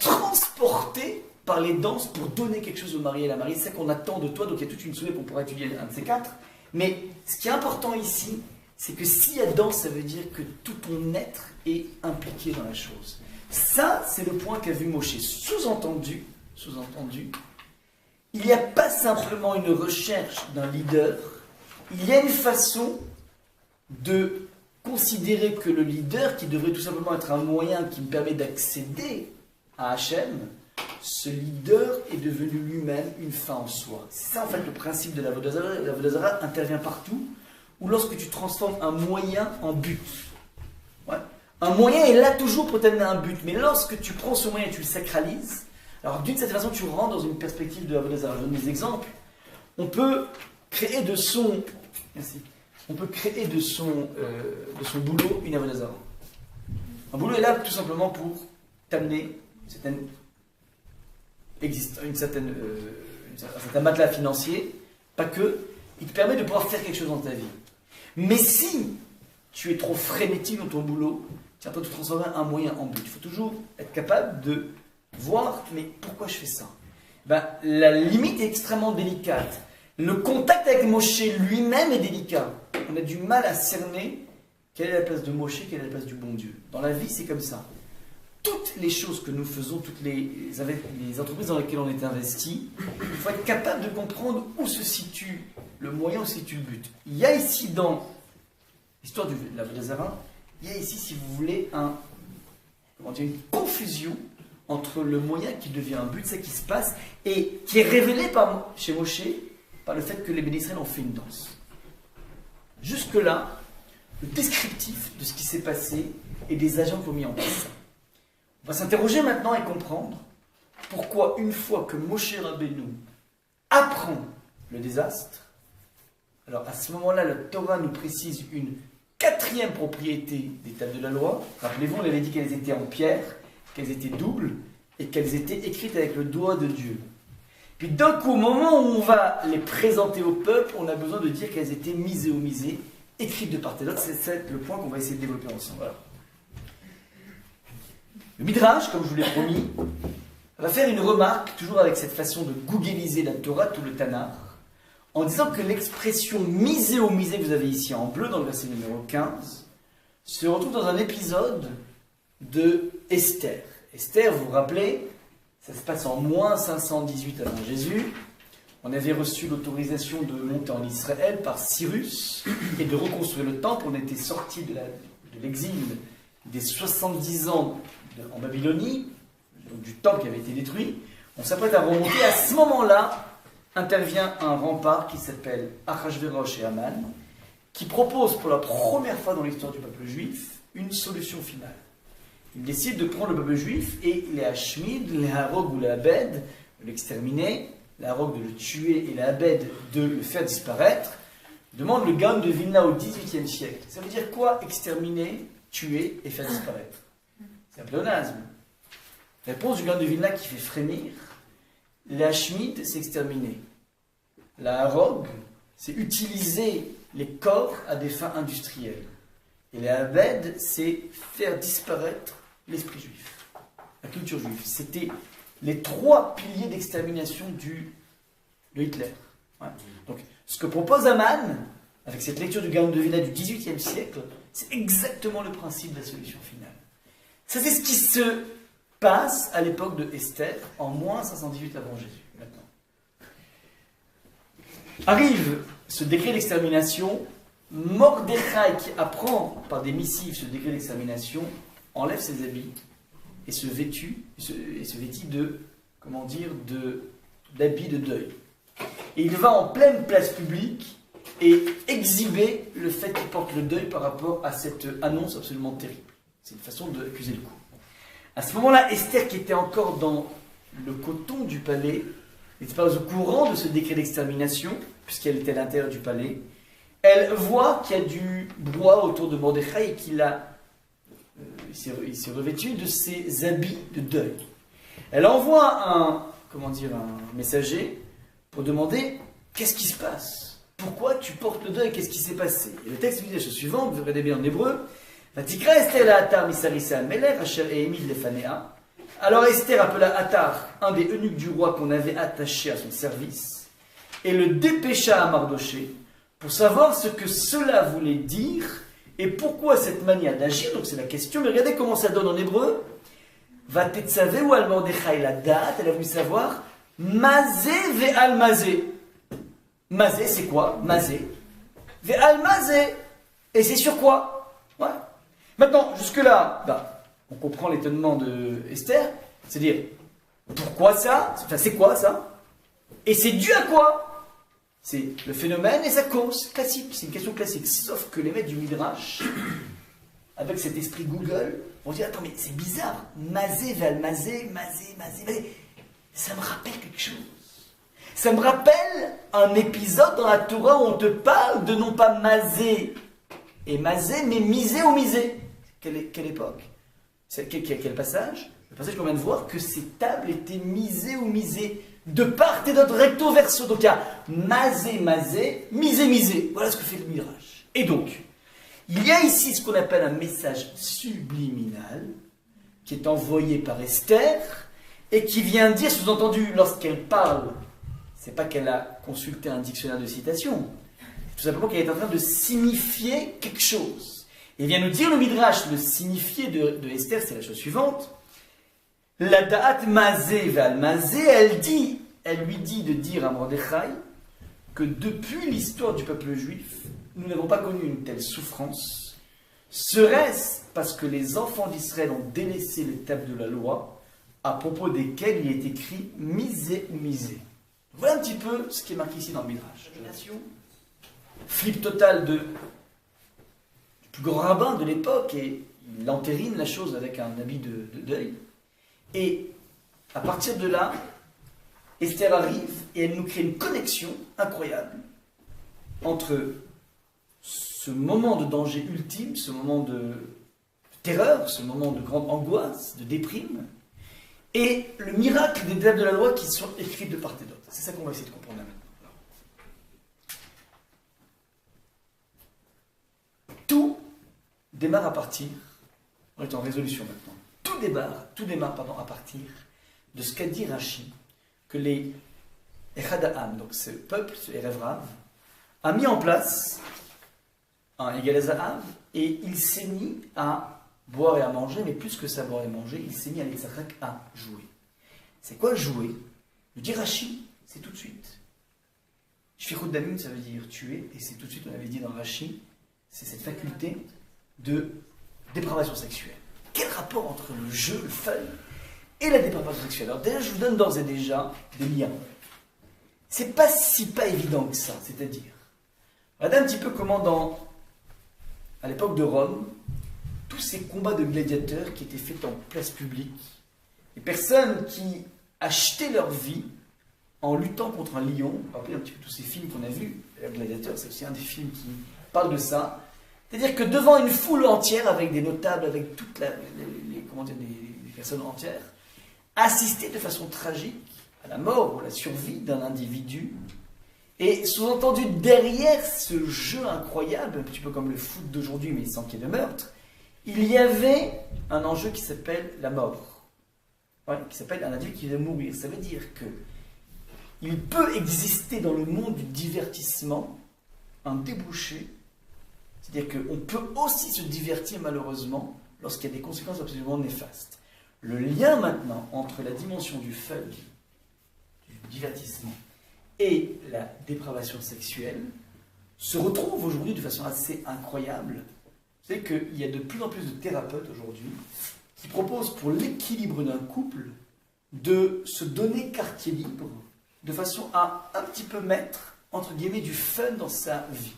transporté par les danses pour donner quelque chose au marié et à la mariée. C'est ça qu'on attend de toi, donc il y a toute une soirée qu'on pourra étudier un de ces quatre. Mais ce qui est important ici, c'est que s'il y a danse, ça veut dire que tout ton être est impliqué dans la chose. Ça, c'est le point qu'a vu Moshe. Sous-entendu, il n'y a pas simplement une recherche d'un leader, il y a une façon de considérer que le leader, qui devrait tout simplement être un moyen qui me permet d'accéder à Hachem, ce leader est devenu lui-même une fin en soi. C'est ça en fait le principe de la Vodazara. La Vodazara intervient partout, ou lorsque tu transformes un moyen en but. Un moyen est là toujours pour t'amener à un but, mais lorsque tu prends ce moyen et tu le sacralises, alors d'une certaine façon tu rentres dans une perspective de la Vodazara. Je donne des exemples. On peut créer de son boulot une Avodah. Un boulot est là tout simplement pour t'amener un certain matelas financier, pas que, il te permet de pouvoir faire quelque chose dans ta vie. Mais si tu es trop frénétique dans ton boulot, tu vas pas te transformer un moyen en but. Il faut toujours être capable de voir, mais pourquoi je fais ça? La limite est extrêmement délicate. Le contact avec Moshe lui-même est délicat. On a du mal à cerner quelle est la place de Moshe, quelle est la place du bon Dieu. Dans la vie, c'est comme ça. Toutes les choses que nous faisons, toutes les entreprises dans lesquelles on est investi, il faut être capable de comprendre où se situe le moyen, où se situe le but. Il y a ici dans l'histoire de la Vodazara, il y a ici, si vous voulez, une confusion entre le moyen qui devient un but, c'est qui se passe, et qui est révélé chez Moshe par le fait que les bénéficiaires ont fait une danse. Jusque-là, le descriptif de ce qui s'est passé et des agents qui ont mis en place. On va s'interroger maintenant et comprendre pourquoi, une fois que Moshe Rabbeinu apprend le désastre, alors à ce moment-là, la Torah nous précise une quatrième propriété des tables de la loi. Rappelez-vous, on avait dit qu'elles étaient en pierre, qu'elles étaient doubles et qu'elles étaient écrites avec le doigt de Dieu. Puis d'un coup, au moment où on va les présenter au peuple, on a besoin de dire qu'elles étaient misées, écrites de part et d'autre. C'est le point qu'on va essayer de développer ensemble. Voilà. Le Midrash, comme je vous l'ai promis, va faire une remarque, toujours avec cette façon de googliser la Torah, tout le Tanakh, en disant que l'expression misé que vous avez ici en bleu dans le verset numéro 15 se retrouve dans un épisode de Esther. Esther, vous vous rappelez, ça se passe en moins 518 avant Jésus. On avait reçu l'autorisation de monter en Israël par Cyrus et de reconstruire le temple. On était sorti de l'exil des 70 ans en Babylonie, donc du temple qui avait été détruit. On s'apprête à remonter. À ce moment-là, intervient un rempart qui s'appelle Achashverosh et Haman, qui propose pour la première fois dans l'histoire du peuple juif une solution finale. Il décide de prendre le peuple juif et les Hashmid, les Harog ou les Abed, de l'exterminer, les Harog de le tuer et les Abed de le faire disparaître, demande le Gaon de Vilna au XVIIIe siècle. Ça veut dire quoi exterminer, tuer et faire disparaître? C'est un pléonasme. Réponse du Gaon de Vilna qui fait frémir. Les Hashmid, c'est exterminer. La Harog, c'est utiliser les corps à des fins industrielles. Et les Abed, c'est faire disparaître l'esprit juif, la culture juive. C'était les trois piliers d'extermination de Hitler. Ouais. Donc, ce que propose Haman, avec cette lecture du Gaon de Vilna du XVIIIe siècle, c'est exactement le principe de la solution finale. Ça, c'est ce qui se passe à l'époque de Esther, en moins 518 avant Jésus. Maintenant. Arrive ce décret d'extermination. Mordechai, qui apprend par des missives ce décret d'extermination, enlève ses habits et se vêtit de, comment dire, d'habits de deuil. Et il va en pleine place publique et exhiber le fait qu'il porte le deuil par rapport à cette annonce absolument terrible. C'est une façon d'accuser le coup. À ce moment-là, Esther, qui était encore dans le coton du palais, n'était pas au courant de ce décret d'extermination, puisqu'elle était à l'intérieur du palais. Elle voit qu'il y a du brouhaha autour de Mordechai et qu'il s'est revêtu de ses habits de deuil. Elle envoie un messager pour demander qu'est-ce qui se passe? Pourquoi tu portes le deuil? Qu'est-ce qui s'est passé? Et le texte dit la chose suivante, vous regardez bien en hébreu. Vatikra Esther la Atar misarisa al-Melech asher ehemid lefanea. Alors Esther appela Atar, un des eunuques du roi qu'on avait attaché à son service, et le dépêcha à Mardoché pour savoir ce que cela voulait dire et pourquoi cette manière d'agir. Donc c'est la question, mais regardez comment ça donne en hébreu. Vatetzavé ou al-Mordechai la date, elle a voulu savoir mazé ve'al mazé. Mazé, c'est quoi? Mazé. Ve'al mazé. Et c'est sur quoi? Ouais. Maintenant, jusque-là, on comprend l'étonnement de Esther, c'est-à-dire, pourquoi ça? Enfin, c'est quoi ça? Et c'est dû à quoi? C'est le phénomène et sa cause, classique, c'est une question classique. Sauf que les maîtres du Midrash, avec cet esprit Google, vont dire, attends, mais c'est bizarre, mazé, val, mazé, ça me rappelle quelque chose. Ça me rappelle un épisode dans la Torah où on te parle de non pas mazé et mazé, mais misé ou misé. Quelle époque? Quel passage? Le passage qu'on vient de voir, que ces tables étaient misées ou misées de part et d'autre, recto verso. Donc il y a mazé, misé. Voilà ce que fait le Midrash. Et donc, il y a ici ce qu'on appelle un message subliminal qui est envoyé par Esther et qui vient dire, sous-entendu, lorsqu'elle parle, c'est pas qu'elle a consulté un dictionnaire de citation, c'est tout simplement qu'elle est en train de signifier quelque chose. Et vient nous dire le Midrash, le signifié de Esther, c'est la chose suivante. La da'at mazé val mazé, elle lui dit de dire à Mordechai que depuis l'histoire du peuple juif, nous n'avons pas connu une telle souffrance. Serait-ce parce que les enfants d'Israël ont délaissé les tables de la loi à propos desquelles il est écrit misé ou misé. Voilà un petit peu ce qui est marqué ici dans le Midrash. Flip total du plus grand rabbin de l'époque, et il entérine la chose avec un habit de deuil. Et à partir de là, Esther arrive et elle nous crée une connexion incroyable entre ce moment de danger ultime, ce moment de terreur, ce moment de grande angoisse, de déprime, et le miracle des tables de la loi qui sont écrites de part et d'autre. C'est ça qu'on va essayer de comprendre là maintenant. Tout démarre à partir, on est en résolution maintenant, tout démarre à partir de ce qu'a dit Rashi, que les Echadaam, donc ce peuple, ce Erev Rav, a mis en place un Egal Zahav, et il s'est mis à boire et à manger, mais plus que ça, boire et manger, il s'est mis à l'Etzachak à jouer. C'est quoi jouer? Le dire Rashi, c'est tout de suite. Shfichut damim, ça veut dire tuer, et c'est tout de suite, on avait dit dans Rashi, c'est cette faculté de dépravation sexuelle. Quel rapport entre le jeu, le fun, et la dépravation sexuelle? Alors déjà, je vous donne d'ores et déjà des liens. C'est pas évident que ça, c'est-à-dire, regardez un petit peu comment à l'époque de Rome, tous ces combats de gladiateurs qui étaient faits en place publique, les personnes qui achetaient leur vie en luttant contre un lion, vous vous rappelez un petit peu tous ces films qu'on a vus, Gladiateur, c'est aussi un des films qui parle de ça, c'est-à-dire que devant une foule entière, avec des notables, avec toutes les personnes entières, assister de façon tragique à la mort ou à la survie d'un individu, et sous-entendu derrière ce jeu incroyable, un petit peu comme le foot d'aujourd'hui mais sans qu'il y ait de meurtre, il y avait un enjeu qui s'appelle la mort, qui s'appelle un individu qui vient mourir. Ça veut dire que il peut exister dans le monde du divertissement un débouché, c'est-à-dire qu'on peut aussi se divertir malheureusement lorsqu'il y a des conséquences absolument néfastes. Le lien maintenant entre la dimension du fun, du divertissement, et la dépravation sexuelle se retrouve aujourd'hui de façon assez incroyable. C'est qu'il y a de plus en plus de thérapeutes aujourd'hui qui proposent pour l'équilibre d'un couple de se donner quartier libre de façon à un petit peu mettre, entre guillemets, du fun dans sa vie.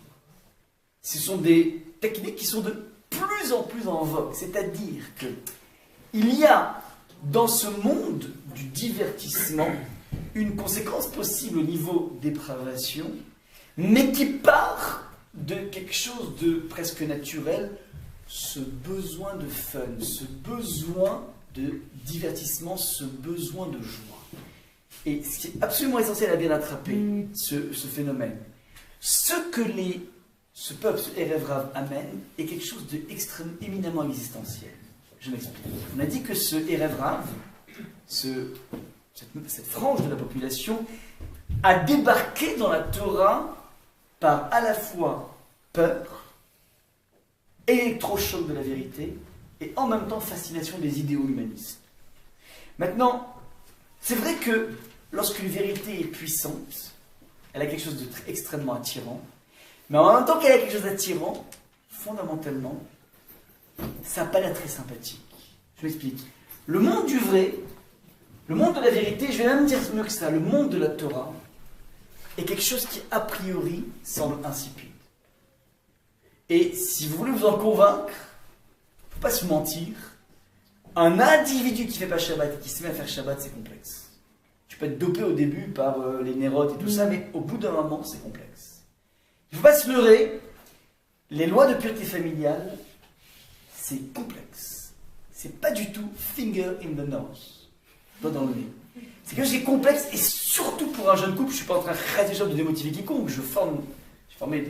Ce sont des techniques qui sont de plus en plus en vogue, c'est-à-dire que il y a dans ce monde du divertissement une conséquence possible au niveau dépravation, mais qui part de quelque chose de presque naturel, ce besoin de fun, ce besoin de divertissement, ce besoin de joie. Et ce qui est absolument essentiel à bien attraper, ce phénomène, ce peuple, ce Erev Rav amène, est quelque chose d'extrêmement, éminemment existentiel. Je m'explique. On a dit que ce Erev Rav, cette frange de la population, a débarqué dans la Torah par à la fois peur, électrochoc de la vérité, et en même temps fascination des idéaux humanistes. Maintenant, c'est vrai que lorsqu'une vérité est puissante, elle a quelque chose d'extrêmement attirant, mais en même temps qu'elle a quelque chose d'attirant, fondamentalement, ça n'a pas l'air très sympathique. Je m'explique. Le monde du vrai, le monde de la vérité, je vais même dire mieux que ça, le monde de la Torah, est quelque chose qui, a priori, semble insipide. Et si vous voulez vous en convaincre, il ne faut pas se mentir, un individu qui ne fait pas Shabbat et qui se met à faire Shabbat, c'est complexe. Tu peux être dopé au début par les nérotes et tout ça, mais au bout d'un moment, c'est complexe. Il ne faut pas se leurrer, les lois de pureté familiale, c'est complexe. C'est pas du tout finger in the nose, doigt dans le nez. C'est quelque chose qui est complexe, et surtout pour un jeune couple, je ne suis pas en train de démotiver quiconque, j'ai formé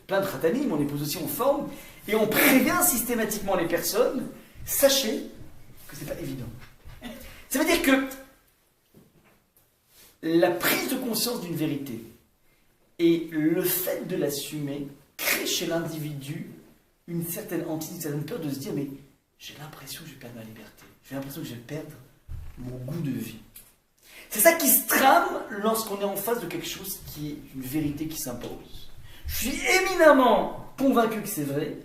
plein de khatanim, mon épouse aussi, on forme, et on prévient systématiquement les personnes, sachez que c'est pas évident. Ça veut dire que la prise de conscience d'une vérité et le fait de l'assumer crée chez l'individu une certaine hantise, une certaine peur de se dire mais j'ai l'impression que je vais perdre ma liberté, j'ai l'impression que je vais perdre mon goût de vie. C'est ça qui se trame lorsqu'on est en face de quelque chose qui est une vérité qui s'impose. Je suis éminemment convaincu que c'est vrai,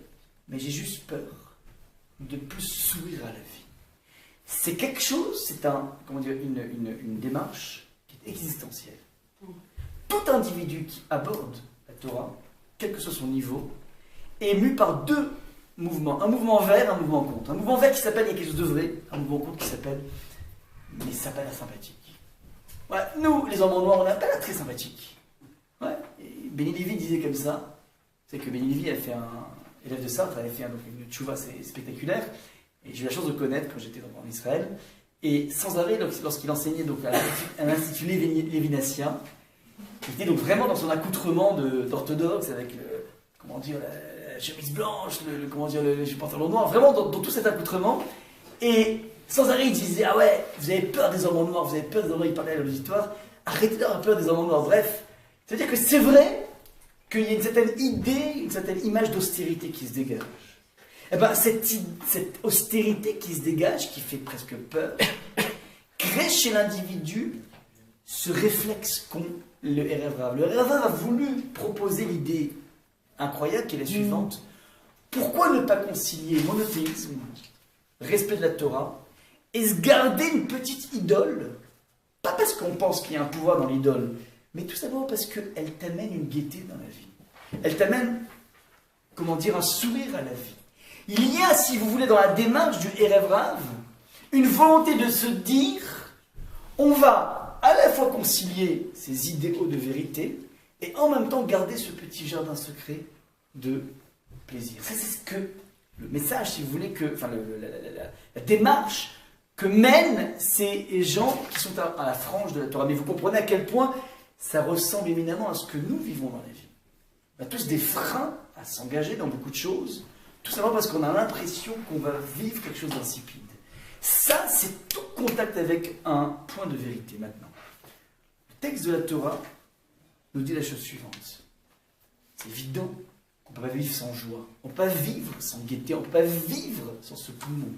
mais j'ai juste peur de plus sourire à la vie. C'est quelque chose, c'est une démarche qui est existentielle. Tout individu qui aborde la Torah, quel que soit son niveau, est mu par deux mouvements. Un mouvement vers, un mouvement contre. Un mouvement vers qui s'appelle il y a quelque chose de vrai, un mouvement contre qui s'appelle mais ça n'a pas l'air sympathique. Ouais, nous, les hommes noirs, on n'a pas l'air très sympathique. Ouais. Benny Lévy disait comme ça, c'est que Benny Lévy a fait élève de Sartre, avait fait une tchouva spectaculaire, et j'ai eu la chance de le connaître quand j'étais en Israël, et sans arrêt, lorsqu'il enseignait donc à l'Institut Lévinassien, il était donc vraiment dans son accoutrement d'orthodoxe, avec la chemise blanche, le pantalon noir, vraiment dans tout cet accoutrement, et sans arrêt il disait, ah ouais, vous avez peur des hommes noirs, vous avez peur des hommes noirs, il parlait à l'auditoire, arrêtez d'avoir peur des hommes noirs, bref, c'est-à-dire que c'est vrai qu'il y a une certaine idée, une certaine image d'austérité qui se dégage. Eh ben, cette austérité qui se dégage, qui fait presque peur, crée chez l'individu ce réflexe qu'ont le Erev Rav. Le Erev Rav a voulu proposer l'idée incroyable qui est la suivante. Pourquoi ne pas concilier monothéisme, respect de la Torah, et se garder une petite idole? Pas parce qu'on pense qu'il y a un pouvoir dans l'idole, mais tout simplement parce qu'elle t'amène une gaieté dans la vie. Elle t'amène, comment dire, un sourire à la vie. Il y a, si vous voulez, dans la démarche du Erev Rav, une volonté de se dire, on va à la fois concilier ces idéaux de vérité, et en même temps garder ce petit jardin secret de plaisir. Ça, c'est ce que le message, si vous voulez, la démarche que mènent ces gens qui sont à la frange de la Torah. Mais vous comprenez à quel point ça ressemble éminemment à ce que nous vivons dans la vie. On a tous des freins à s'engager dans beaucoup de choses, tout simplement parce qu'on a l'impression qu'on va vivre quelque chose d'insipide. Ça, c'est tout contact avec un point de vérité maintenant. Le texte de la Torah nous dit la chose suivante. C'est évident qu'on ne peut pas vivre sans joie, on ne peut pas vivre sans gaieté, on ne peut pas vivre sans ce poumon.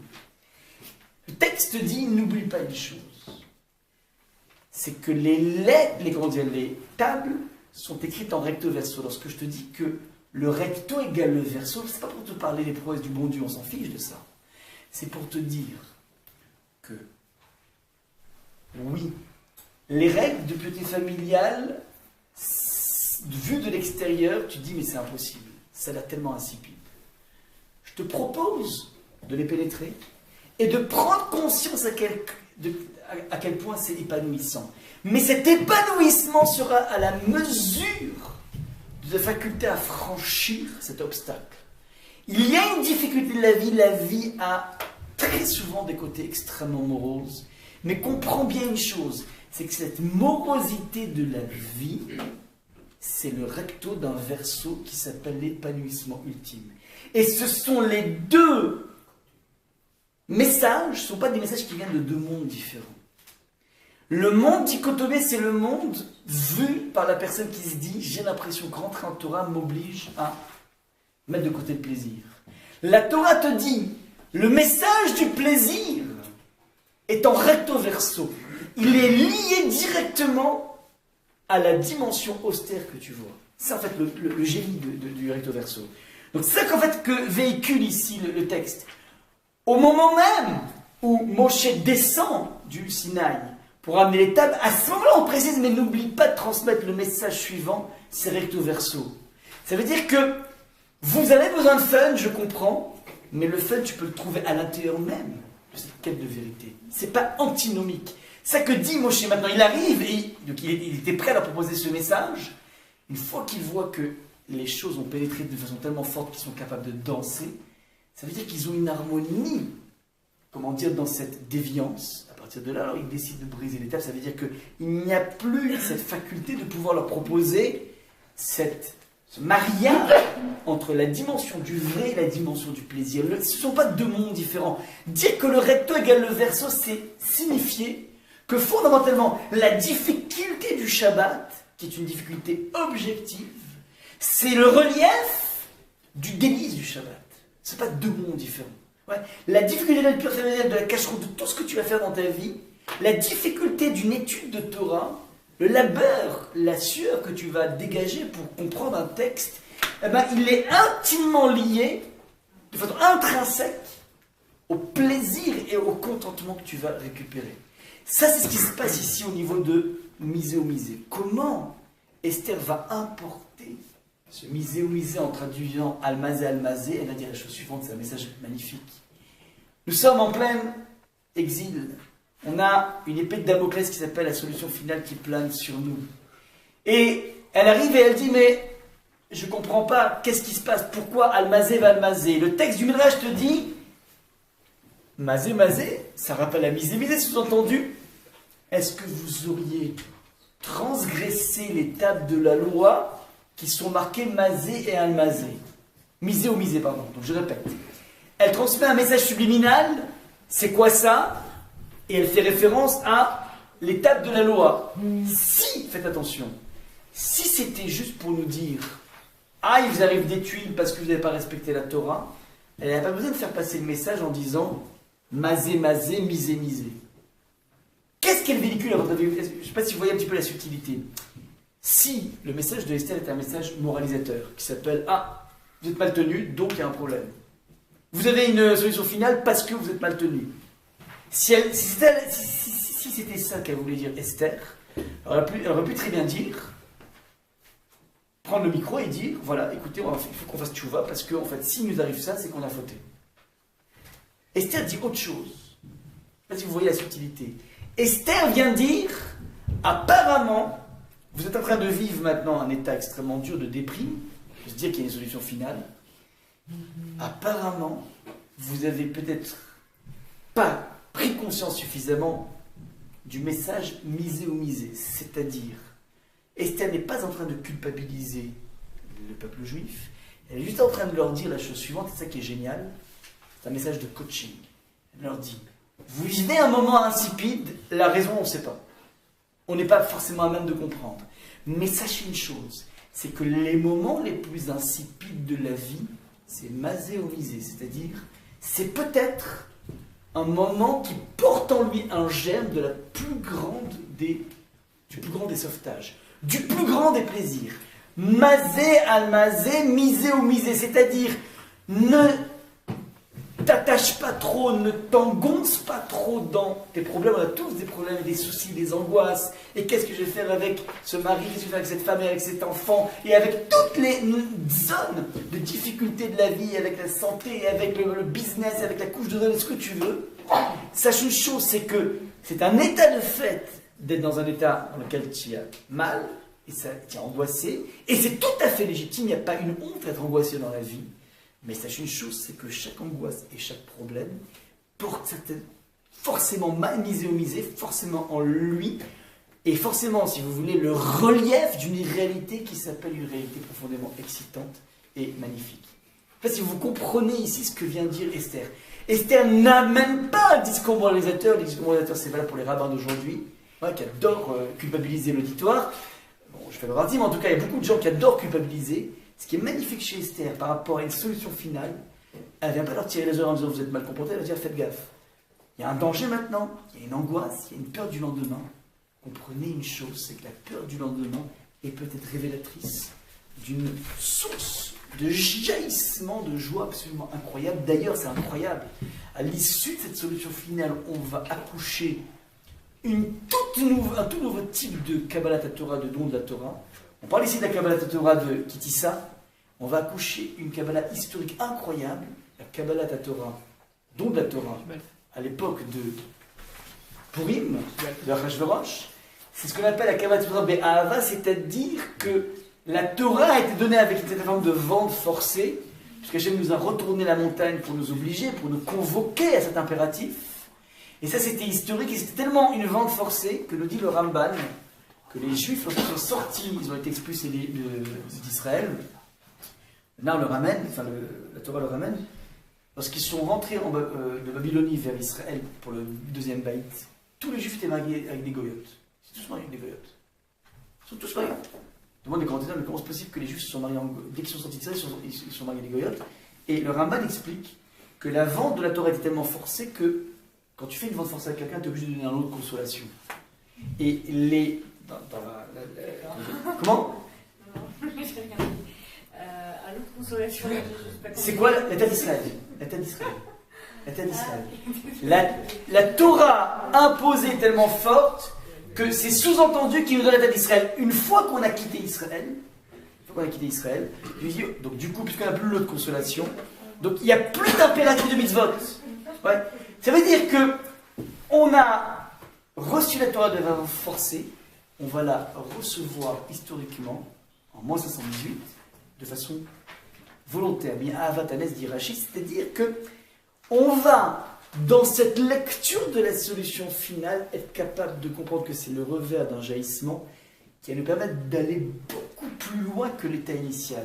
Le texte dit, n'oublie pas une chose, c'est que les tables sont écrites en recto verso. Lorsque je te dis que le recto égale le verso, c'est pas pour te parler des prouesses du bon Dieu, on s'en fiche de ça. C'est pour te dire que, oui, les règles de piété familiale, vues de l'extérieur, tu te dis, mais c'est impossible, ça a l'air tellement insipide. Je te propose de les pénétrer et de prendre conscience à quel point c'est épanouissant. Mais cet épanouissement sera à la mesure de la faculté à franchir cet obstacle. Il y a une difficulté de la vie a très souvent des côtés extrêmement moroses, mais comprends bien une chose, c'est que cette morosité de la vie, c'est le recto d'un verso qui s'appelle l'épanouissement ultime. Et ce sont les deux messages, ne sont pas des messages qui viennent de deux mondes différents. Le monde dichotomé, c'est le monde vu par la personne qui se dit « j'ai l'impression que rentrer en Torah m'oblige à mettre de côté le plaisir ». La Torah te dit « le message du plaisir est en recto verso ». Il est lié directement à la dimension austère que tu vois. C'est en fait le génie du recto verso. Donc c'est ça qu'en fait que véhicule ici le texte. Au moment même où Moshe descend du Sinaï pour amener les tables, à ce moment-là on précise, mais n'oublie pas de transmettre le message suivant, c'est recto verso. Ça veut dire que vous avez besoin de fun, je comprends, mais le fun tu peux le trouver à l'intérieur même de cette quête de vérité. C'est pas antinomique. C'est ça que dit Moshe maintenant. Il arrive et donc il était prêt à leur proposer ce message. Une fois qu'il voit que les choses ont pénétré de façon tellement forte qu'ils sont capables de danser, ça veut dire qu'ils ont une harmonie, comment dire, dans cette déviance. À partir de là, alors ils décident de briser les tables. Ça veut dire qu'il n'y a plus cette faculté de pouvoir leur proposer ce mariage entre la dimension du vrai et la dimension du plaisir. Ce ne sont pas deux mondes différents. Dire que le recto égale le verso, c'est signifier que fondamentalement, la difficulté du Shabbat, qui est une difficulté objective, c'est le relief du délice du Shabbat. Ce n'est pas deux mondes différents. Ouais. La difficulté de la lecture familiale, de la cacheroute, de tout ce que tu vas faire dans ta vie, la difficulté d'une étude de Torah, le labeur, la sueur que tu vas dégager pour comprendre un texte, eh ben, il est intimement lié, de façon intrinsèque, au plaisir et au contentement que tu vas récupérer. Ça, c'est ce qui se passe ici au niveau de misé. Comment Esther va importer ce misé en traduisant almazé, elle va dire la chose suivante, c'est un message magnifique. Nous sommes en plein exil. On a une épée de Damoclès qui s'appelle la solution finale qui plane sur nous. Et elle arrive et elle dit, mais je ne comprends pas, qu'est-ce qui se passe? Pourquoi almazé va almazé? Le texte du Midrash te dit, mazé, ça rappelle à misé, sous-entendu, est-ce que vous auriez transgressé les tables de la loi qui sont marquées mazé et almazé? Misé ou misé, pardon. Donc je répète. Elle transmet un message subliminal, c'est quoi ça? Et elle fait référence à les tables de la loi. Si, faites attention, si c'était juste pour nous dire, ah, il vous arrive des tuiles parce que vous n'avez pas respecté la Torah, elle n'a pas besoin de faire passer le message en disant mazé, mazé, misé, misé. Qu'est-ce qu'elle véhicule à votre avis? Je ne sais pas si vous voyez un petit peu la subtilité. Si le message de Esther est un message moralisateur qui s'appelle ah, vous êtes mal tenu, donc il y a un problème. Vous avez une solution finale parce que vous êtes mal tenu. Si c'était ça qu'elle voulait dire Esther, elle aurait pu très bien dire, prendre le micro et dire, voilà, écoutez, il faut qu'on fasse tchouva parce que en fait, s'il nous arrive ça, c'est qu'on a fauté. Esther dit autre chose. Je ne sais pas si vous voyez la subtilité. Esther vient dire, apparemment, vous êtes en train de vivre maintenant un état extrêmement dur de déprime, de se dire qu'il y a une solution finale. Apparemment, vous avez peut-être pas pris conscience suffisamment du message misé ou misé. C'est-à-dire, Esther n'est pas en train de culpabiliser le peuple juif, elle est juste en train de leur dire la chose suivante, c'est ça qui est génial, c'est un message de coaching. Elle leur dit, vous vivez un moment insipide, la raison on ne sait pas. On n'est pas forcément à même de comprendre. Mais sachez une chose, c'est que les moments les plus insipides de la vie, c'est masé ou misé, c'est-à-dire, c'est peut-être un moment qui porte en lui un germe de la plus grande du plus grand des sauvetages, du plus grand des plaisirs. Mazé al mazé, misé ou misé, c'est-à-dire, ne t'attache pas trop, ne t'engonce pas trop dans tes problèmes. On a tous des problèmes, des soucis, des angoisses. Et qu'est-ce que je vais faire avec ce mari, qu'est-ce que je vais faire avec cette femme et avec cet enfant, et avec toutes les zones de difficulté de la vie, avec la santé, avec le business, avec la couche de données, ce que tu veux. Sache une chose, c'est que c'est un état de fait d'être dans un état dans lequel tu as mal, et ça tu es angoissé, et c'est tout à fait légitime, il n'y a pas une honte d'être angoissé dans la vie. Mais sache une chose, c'est que chaque angoisse et chaque problème porte forcément misé ou misé, forcément en lui, et forcément, si vous voulez, le relief d'une réalité qui s'appelle une réalité profondément excitante et magnifique. En fait, si vous comprenez ici ce que vient dire Esther, Esther n'amène pas un discours moralisateur. Le discours moralisateur, c'est valable pour les rabbins d'aujourd'hui, qui adorent culpabiliser l'auditoire. Bon, je fais pas partie, mais en tout cas, il y a beaucoup de gens qui adorent culpabiliser. Ce qui est magnifique chez Esther par rapport à une solution finale, elle ne vient pas leur tirer les oreilles en disant vous êtes mal comporté, elle va dire faites gaffe. Il y a un danger maintenant, il y a une angoisse, il y a une peur du lendemain. Comprenez une chose, c'est que la peur du lendemain est peut-être révélatrice d'une source de jaillissement de joie absolument incroyable. D'ailleurs, c'est incroyable. À l'issue de cette solution finale, on va accoucher un tout nouveau type de Kabbalat Torah, de don de la Torah. On parle ici de la Kabbalat Torah de Kitissa. On va accoucher une Kabbalah historique incroyable, la Kabbalat Torah, don de la Torah, à l'époque de Purim, de Achashverosh. C'est ce qu'on appelle la Kabbalat Torah Be'ahava, c'est-à-dire que la Torah a été donnée avec une certaine forme de vente forcée, puisqu'Hachem nous a retourné la montagne pour nous obliger, pour nous convoquer à cet impératif. Et ça, c'était historique, et c'était tellement une vente forcée que nous dit le Ramban, que les Juifs, lorsqu'ils sont sortis, ils ont été expulsés d'Israël. Là, on le ramène, enfin la Torah le ramène. Lorsqu'ils sont rentrés de Babylonie vers Israël pour le deuxième baït, tous les Juifs étaient mariés avec des goyotes. Ils sont tous mariés avec des goyotes. Ils sont tous mariés. Tout le monde est commentateur, mais comment c'est possible que les Juifs se sont mariés dès qu'ils sont sortis d'Israël, ils sont mariés avec des goyotes? Et le Ramban explique que la vente de la Torah était tellement forcée que quand tu fais une vente forcée à quelqu'un, tu es obligé de donner un lot de consolation. Et les... Comment? À l'autre consolation. C'est quoi l'état d'Israël? L'état d'Israël. L'état d'Israël. La Torah imposée tellement forte que c'est sous-entendu qu'il nous donne l'état d'Israël. Une fois qu'on a quitté Israël, donc du coup, puisqu'on n'a plus l'eau de consolation, donc il n'y a plus d'impératif de mitzvot. Ouais. Ça veut dire que on a reçu la Torah de façon forcée, on va la recevoir historiquement en moins 518 de façon volontaire. Bien, Avatanes dit Rachid, c'est-à-dire que on va, dans cette lecture de la solution finale, être capable de comprendre que c'est le revers d'un jaillissement qui va nous permettre d'aller beaucoup plus loin que l'état initial.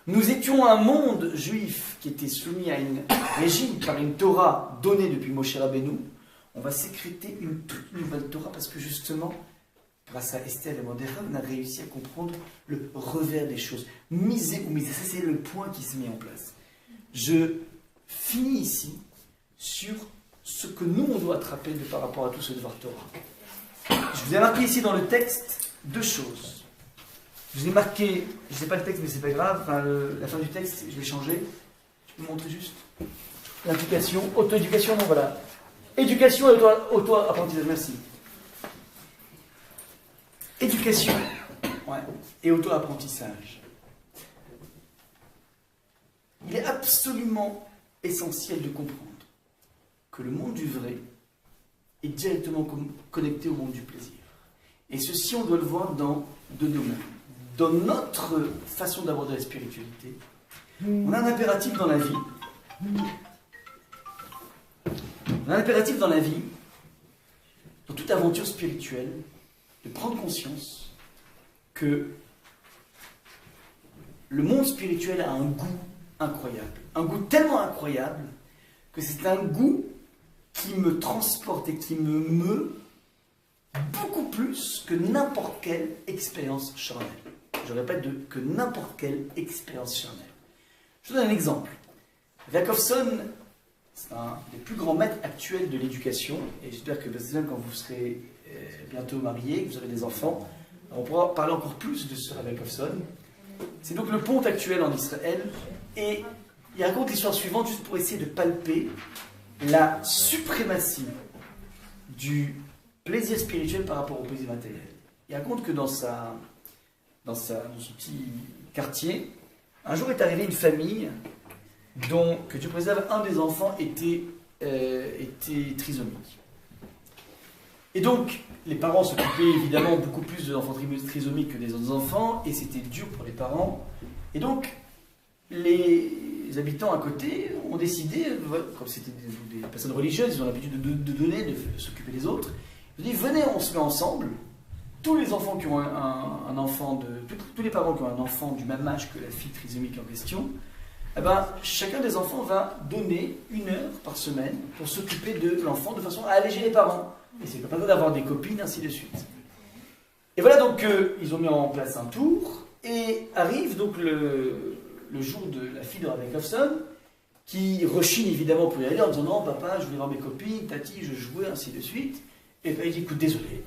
Nous étions un monde juif qui était soumis à un régime par une Torah donnée depuis Moshe Rabbeinu. On va sécréter une toute nouvelle Torah parce que justement, grâce à Esther et Mordechai, on a réussi à comprendre le revers des choses. Miser ou miser, ça c'est le point qui se met en place. Je finit ici sur ce que nous, on doit attraper par rapport à tout ce devoir Torah. Je vous ai marqué ici dans le texte 2 choses. Je vous ai marqué, je ne sais pas le texte, mais c'est pas grave, enfin, la fin du texte, je vais changer. Je peux montrer juste l'implication, auto-éducation, non, voilà. Éducation et auto-apprentissage, merci. Éducation et auto-apprentissage. Il est absolument essentiel de comprendre que le monde du vrai est directement connecté au monde du plaisir. Et ceci, on doit le voir dans 2 domaines. Dans notre façon d'aborder la spiritualité, on a un impératif dans la vie. On a un impératif dans la vie, dans toute aventure spirituelle, de prendre conscience que le monde spirituel a un goût incroyable. Un goût tellement incroyable que c'est un goût qui me transporte et qui me meut beaucoup plus que n'importe quelle expérience charnelle. Je répète, que n'importe quelle expérience charnelle. Je vous donne un exemple. Jacobson, c'est un des plus grands maîtres actuels de l'éducation, et j'espère que quand vous serez bientôt mariés, que vous aurez des enfants, on pourra parler encore plus de ce Rabbi Jacobson. C'est donc le ponte actuel en Israël, et il raconte l'histoire suivante juste pour essayer de palper la suprématie du plaisir spirituel par rapport au plaisir matériel. Il raconte que dans son petit quartier, un jour est arrivée une famille dont, que Dieu préserve, un des enfants était trisomique. Et donc, les parents s'occupaient évidemment beaucoup plus de l'enfant trisomique que des autres enfants, et c'était dur pour les parents. Et donc, les habitants à côté ont décidé, comme c'était des personnes religieuses, ils ont l'habitude de donner, de s'occuper des autres, ils ont dit, venez, on se met ensemble, tous les enfants qui ont un enfant tous les parents qui ont un enfant du même âge que la fille trisomique en question, eh ben, chacun des enfants va donner 1 heure par semaine pour s'occuper de l'enfant de façon à alléger les parents. Et c'est pas d'avoir des copines, ainsi de suite. Et voilà donc ils ont mis en place un tour, et arrive donc le jour de la fille de Rabbi Jacobson, qui rechigne évidemment pour y aller en disant non, papa, je voulais voir mes copines, tati, je jouais, ainsi de suite. Et ben il dit écoute, désolé,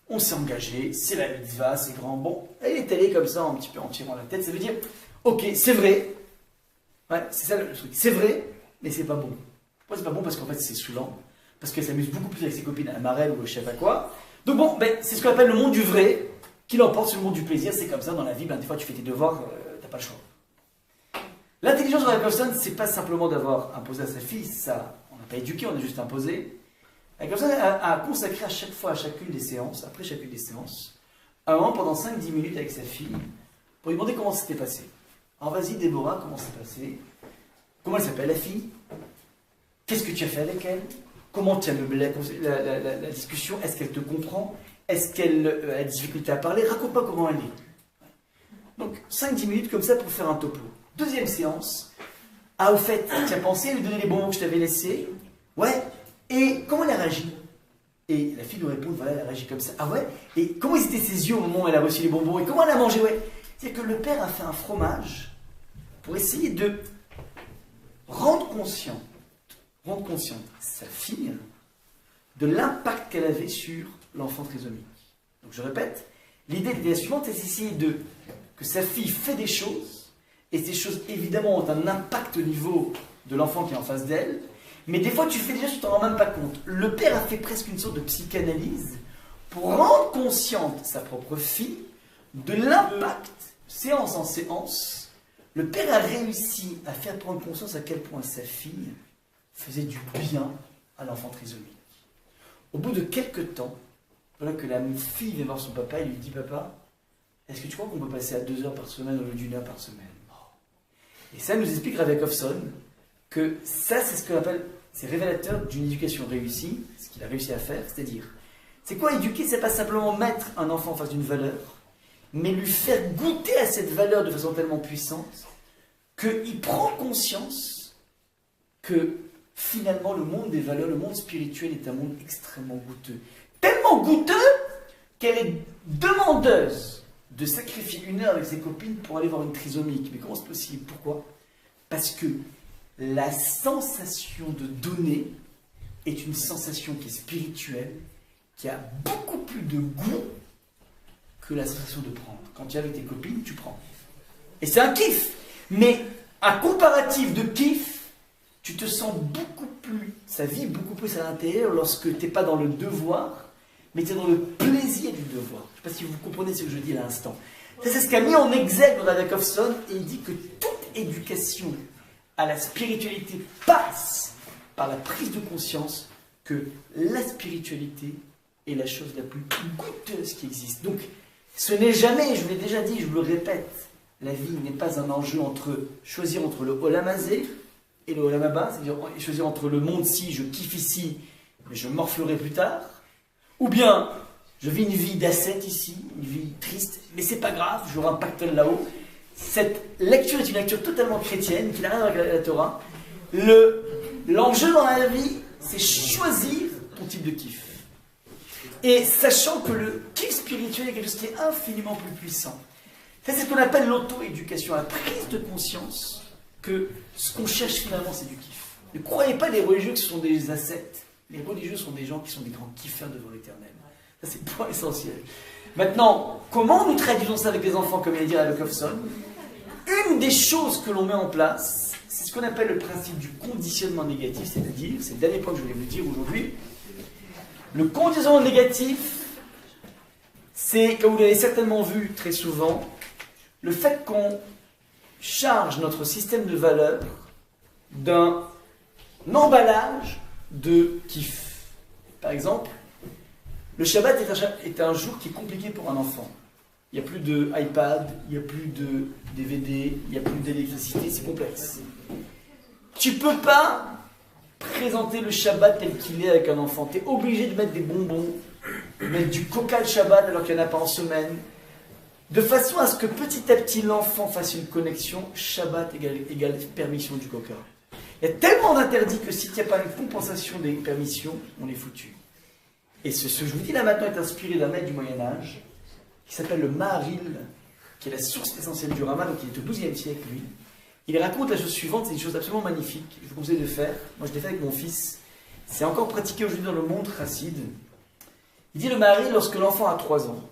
on s'est engagé, c'est la mitzvah, c'est grand. Bon, elle est allée comme ça, un petit peu en tirant la tête, ça veut dire ok, c'est vrai, ouais, c'est ça le truc, c'est vrai, mais c'est pas bon. Pourquoi c'est pas bon? Parce qu'en fait c'est saoulant. Parce qu'elle s'amuse beaucoup plus avec ses copines à Marelle ou je sais pas quoi. Donc bon, ben, c'est ce qu'on appelle le monde du vrai, qui l'emporte sur le monde du plaisir. C'est comme ça dans la vie, ben, des fois tu fais tes devoirs, t'as pas le choix. L'intelligence de la personne, c'est pas simplement d'avoir imposé à sa fille, ça, on n'a pas éduqué, on a juste imposé. La personne a consacré à chaque fois, à chacune des séances, après chacune des séances, un moment pendant 5-10 minutes avec sa fille, pour lui demander comment c'était passé. Alors vas-y Déborah, comment c'est passé? Comment elle s'appelle la fille? Qu'est-ce que tu as fait avec elle? Comment tu as meublé la discussion? Est-ce qu'elle te comprend? Est-ce qu'elle a des difficultés à parler? Raconte-moi comment elle est. Donc 5-10 minutes comme ça pour faire un topo. Deuxième séance. Ah, au fait, tu as pensé à lui donner les bonbons que je t'avais laissés? Ouais. Et comment elle a réagi? Et la fille nous répond, voilà, elle a réagi comme ça. Ah ouais? Et comment étaient ses yeux au moment où elle a reçu les bonbons? Et comment elle a mangé? Ouais. C'est-à-dire que le père a fait un fromage pour essayer de rendre consciente sa fille de l'impact qu'elle avait sur l'enfant trisomique. Donc je répète, l'idée était la suivante, c'est d'essayer que sa fille fait des choses, et ces choses évidemment ont un impact au niveau de l'enfant qui est en face d'elle, mais des fois tu fais des choses, tu t'en rends même pas compte. Le père a fait presque une sorte de psychanalyse pour rendre consciente sa propre fille de l'impact, séance en séance. Le père a réussi à faire prendre conscience à quel point sa fille faisait du bien à l'enfant trisomique. Au bout de quelques temps, voilà que la fille vient voir son papa et lui dit « Papa, est-ce que tu crois qu'on peut passer à 2 heures par semaine au lieu d'1 heure par semaine ?» Et ça nous explique Rabbi Jacobson que ça, c'est ce qu'on appelle, c'est révélateur d'une éducation réussie, ce qu'il a réussi à faire, c'est-à-dire, c'est quoi éduquer? C'est pas simplement mettre un enfant en face d'une valeur, mais lui faire goûter à cette valeur de façon tellement puissante qu'il prend conscience que finalement, le monde des valeurs, le monde spirituel est un monde extrêmement goûteux. Tellement goûteux qu'elle est demandeuse de sacrifier 1 heure avec ses copines pour aller voir une trisomique. Mais comment c'est possible? Pourquoi? Parce que la sensation de donner est une sensation qui est spirituelle, qui a beaucoup plus de goût que la sensation de prendre. Quand tu es avec tes copines, tu prends. Et c'est un kiff. Mais un comparatif de kiff, tu te sens beaucoup plus, ça vit beaucoup plus à l'intérieur lorsque tu n'es pas dans le devoir, mais tu es dans le plaisir du devoir. Je ne sais pas si vous comprenez ce que je dis à l'instant. Ça, c'est ce qu'a mis en exergue Rav Jacobson, et il dit que toute éducation à la spiritualité passe par la prise de conscience que la spiritualité est la chose la plus goûteuse qui existe. Donc, ce n'est jamais, je vous l'ai déjà dit, je vous le répète, la vie n'est pas un enjeu entre choisir entre le Olam Hazé et le Olam Haba, c'est-à-dire choisir entre le monde-ci, je kiffe ici, mais je morflerai plus tard, ou bien je vis une vie d'ascète ici, une vie triste, mais c'est pas grave, j'aurai un pactole là-haut. Cette lecture est une lecture totalement chrétienne, qui n'a rien à voir avec la Torah. L'enjeu dans la vie, c'est choisir ton type de kiff. Et sachant que le kiff spirituel est quelque chose qui est infiniment plus puissant. Ça, c'est ce qu'on appelle l'auto-éducation, la prise de conscience que ce qu'on cherche finalement, c'est du kiff. Ne croyez pas les religieux que ce sont des ascètes. Les religieux sont des gens qui sont des grands kiffeurs devant l'éternel. Ça, c'est le point essentiel. Maintenant, comment nous traduisons ça avec les enfants, comme il a dit à Jacobson? Une des choses que l'on met en place, c'est ce qu'on appelle le principe du conditionnement négatif, c'est-à-dire, c'est le dernier point que je voulais vous dire aujourd'hui, le conditionnement négatif, c'est, comme vous l'avez certainement vu très souvent, le fait qu'on charge notre système de valeurs d'un emballage de kiff. Par exemple, le Shabbat est un jour qui est compliqué pour un enfant. Il n'y a plus de iPad, il n'y a plus de DVD, il n'y a plus d'électricité, c'est complexe. Tu ne peux pas présenter le Shabbat tel qu'il est avec un enfant. Tu es obligé de mettre des bonbons, de mettre du coca le Shabbat alors qu'il n'y en a pas en semaine, de façon à ce que petit à petit l'enfant fasse une connexion Shabbat égale permission du coca. Il y a tellement d'interdits que s'il n'y a pas une compensation des permissions, on est foutu. Et ce que je vous dis là maintenant est inspiré d'un maître du Moyen-Âge qui s'appelle le Maharil, qui est la source essentielle du Rama, donc il est au XIIe siècle, lui. Il raconte la chose suivante, c'est une chose absolument magnifique, je vous conseille de faire. Moi je l'ai fait avec mon fils. C'est encore pratiqué aujourd'hui dans le monde chassid. Il dit le Maharil, lorsque l'enfant a 3 ans,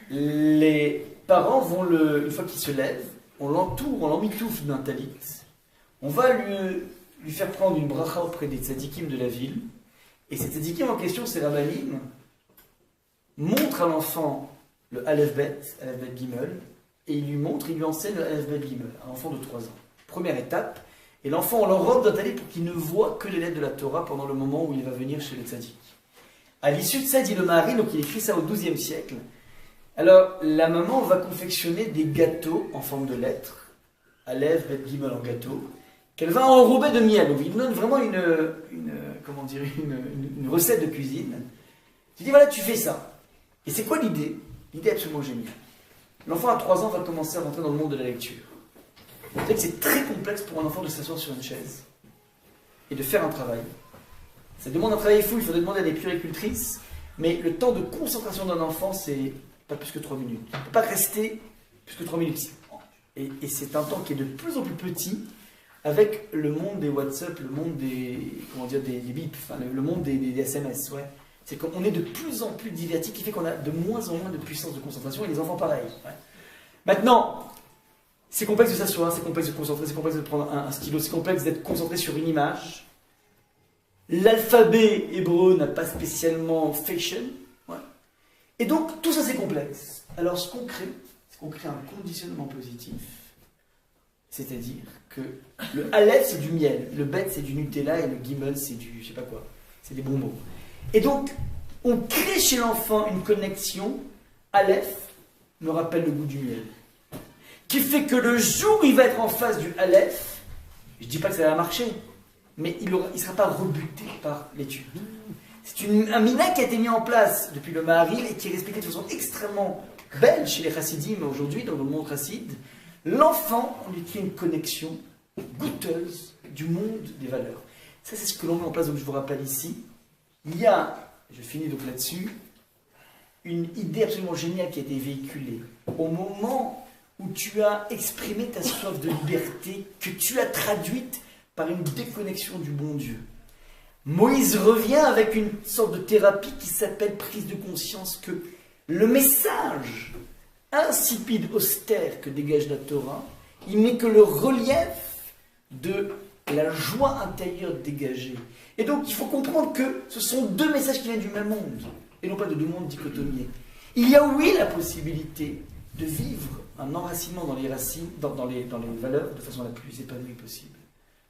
les parents vont une fois qu'il se lève, on l'entoure, on l'emmitouffe d'un talit. On va lui faire prendre une bracha auprès des tzadikim de la ville. Et ces tzadikim en question, c'est Rabbanim, montre à l'enfant le Aleph Bet Gimel, et il lui enseigne le Aleph Bet Gimel, à un enfant de 3 ans. Première étape, et l'enfant, on l'enrobe d'un talit pour qu'il ne voit que les lettres de la Torah pendant le moment où il va venir chez le tzadik. À l'issue de ça, dit le Maharil, donc il écrit ça au XIIe siècle. Alors, la maman va confectionner des gâteaux en forme de lettres, Aleph Bet Gimel en gâteau, qu'elle va enrober de miel. Donc il donne vraiment une recette de cuisine. Tu dis voilà, tu fais ça. Et c'est quoi l'idée? L'idée est absolument géniale. L'enfant à 3 ans va commencer à rentrer dans le monde de la lecture. Vous savez que c'est très complexe pour un enfant de s'asseoir sur une chaise et de faire un travail. Ça demande un travail fou, il faudrait demander à des puéricultrices, mais le temps de concentration d'un enfant, c'est pas plus que 3 minutes. Il ne peut pas rester plus que 3 minutes. Et c'est un temps qui est de plus en plus petit avec le monde des WhatsApp, le monde des bips, enfin, le monde des SMS. Ouais. C'est qu'on est de plus en plus divertis, qui fait qu'on a de moins en moins de puissance de concentration, et les enfants pareil. Ouais. Maintenant, c'est complexe de s'asseoir, c'est complexe de concentrer, c'est complexe de prendre un stylo, c'est complexe d'être concentré sur une image. L'alphabet hébreu n'a pas spécialement fashion. Ouais. Et donc, tout ça c'est complexe. Alors ce qu'on crée, c'est qu'on crée un conditionnement positif. C'est-à-dire que le Aleph c'est du miel, le Bet c'est du Nutella et le Gimel c'est du je sais pas quoi, c'est des bonbons. Et donc, on crée chez l'enfant une connexion, Aleph me rappelle le goût du miel, qui fait que le jour où il va être en face du Aleph, je ne dis pas que ça va marcher, mais il ne sera pas rebuté par l'étude. C'est un mina qui a été mis en place depuis le Maharil et qui est respecté de façon extrêmement belle chez les chassidim aujourd'hui, dans le monde chassid. L'enfant, on lui crée une connexion goûteuse du monde des valeurs. Ça, c'est ce que l'on met en place, donc je vous rappelle ici. Il y a, je finis donc là-dessus, une idée absolument géniale qui a été véhiculée. Au moment où tu as exprimé ta soif de liberté, que tu as traduite par une déconnexion du bon Dieu. Moïse revient avec une sorte de thérapie qui s'appelle prise de conscience que le message insipide, austère que dégage la Torah, il n'est que le relief de la joie intérieure dégagée. Et donc il faut comprendre que ce sont deux messages qui viennent du même monde, et non pas de deux mondes dichotomiés. Il y a oui la possibilité de vivre un enracinement dans les racines, dans les valeurs de façon la plus épanouie possible,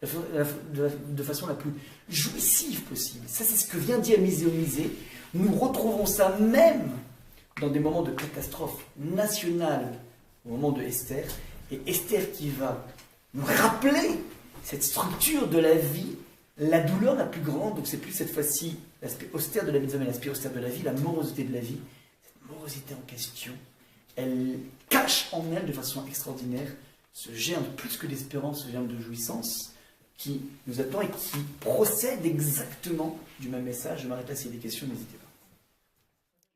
de façon la plus jouissive possible. Ça c'est ce que vient dire Misé. Nous retrouvons ça même dans des moments de catastrophe nationale, au moment de Esther, et Esther qui va nous rappeler cette structure de la vie, la douleur la plus grande, donc c'est plus cette fois-ci l'aspect austère de la vie, mais l'aspect austère de la vie, la morosité de la vie. Cette morosité en question, elle cache en elle de façon extraordinaire ce germe plus que d'espérance, ce germe de jouissance qui nous attend et qui procède exactement du même message. Je m'arrête là s'il y a des questions, n'hésitez pas.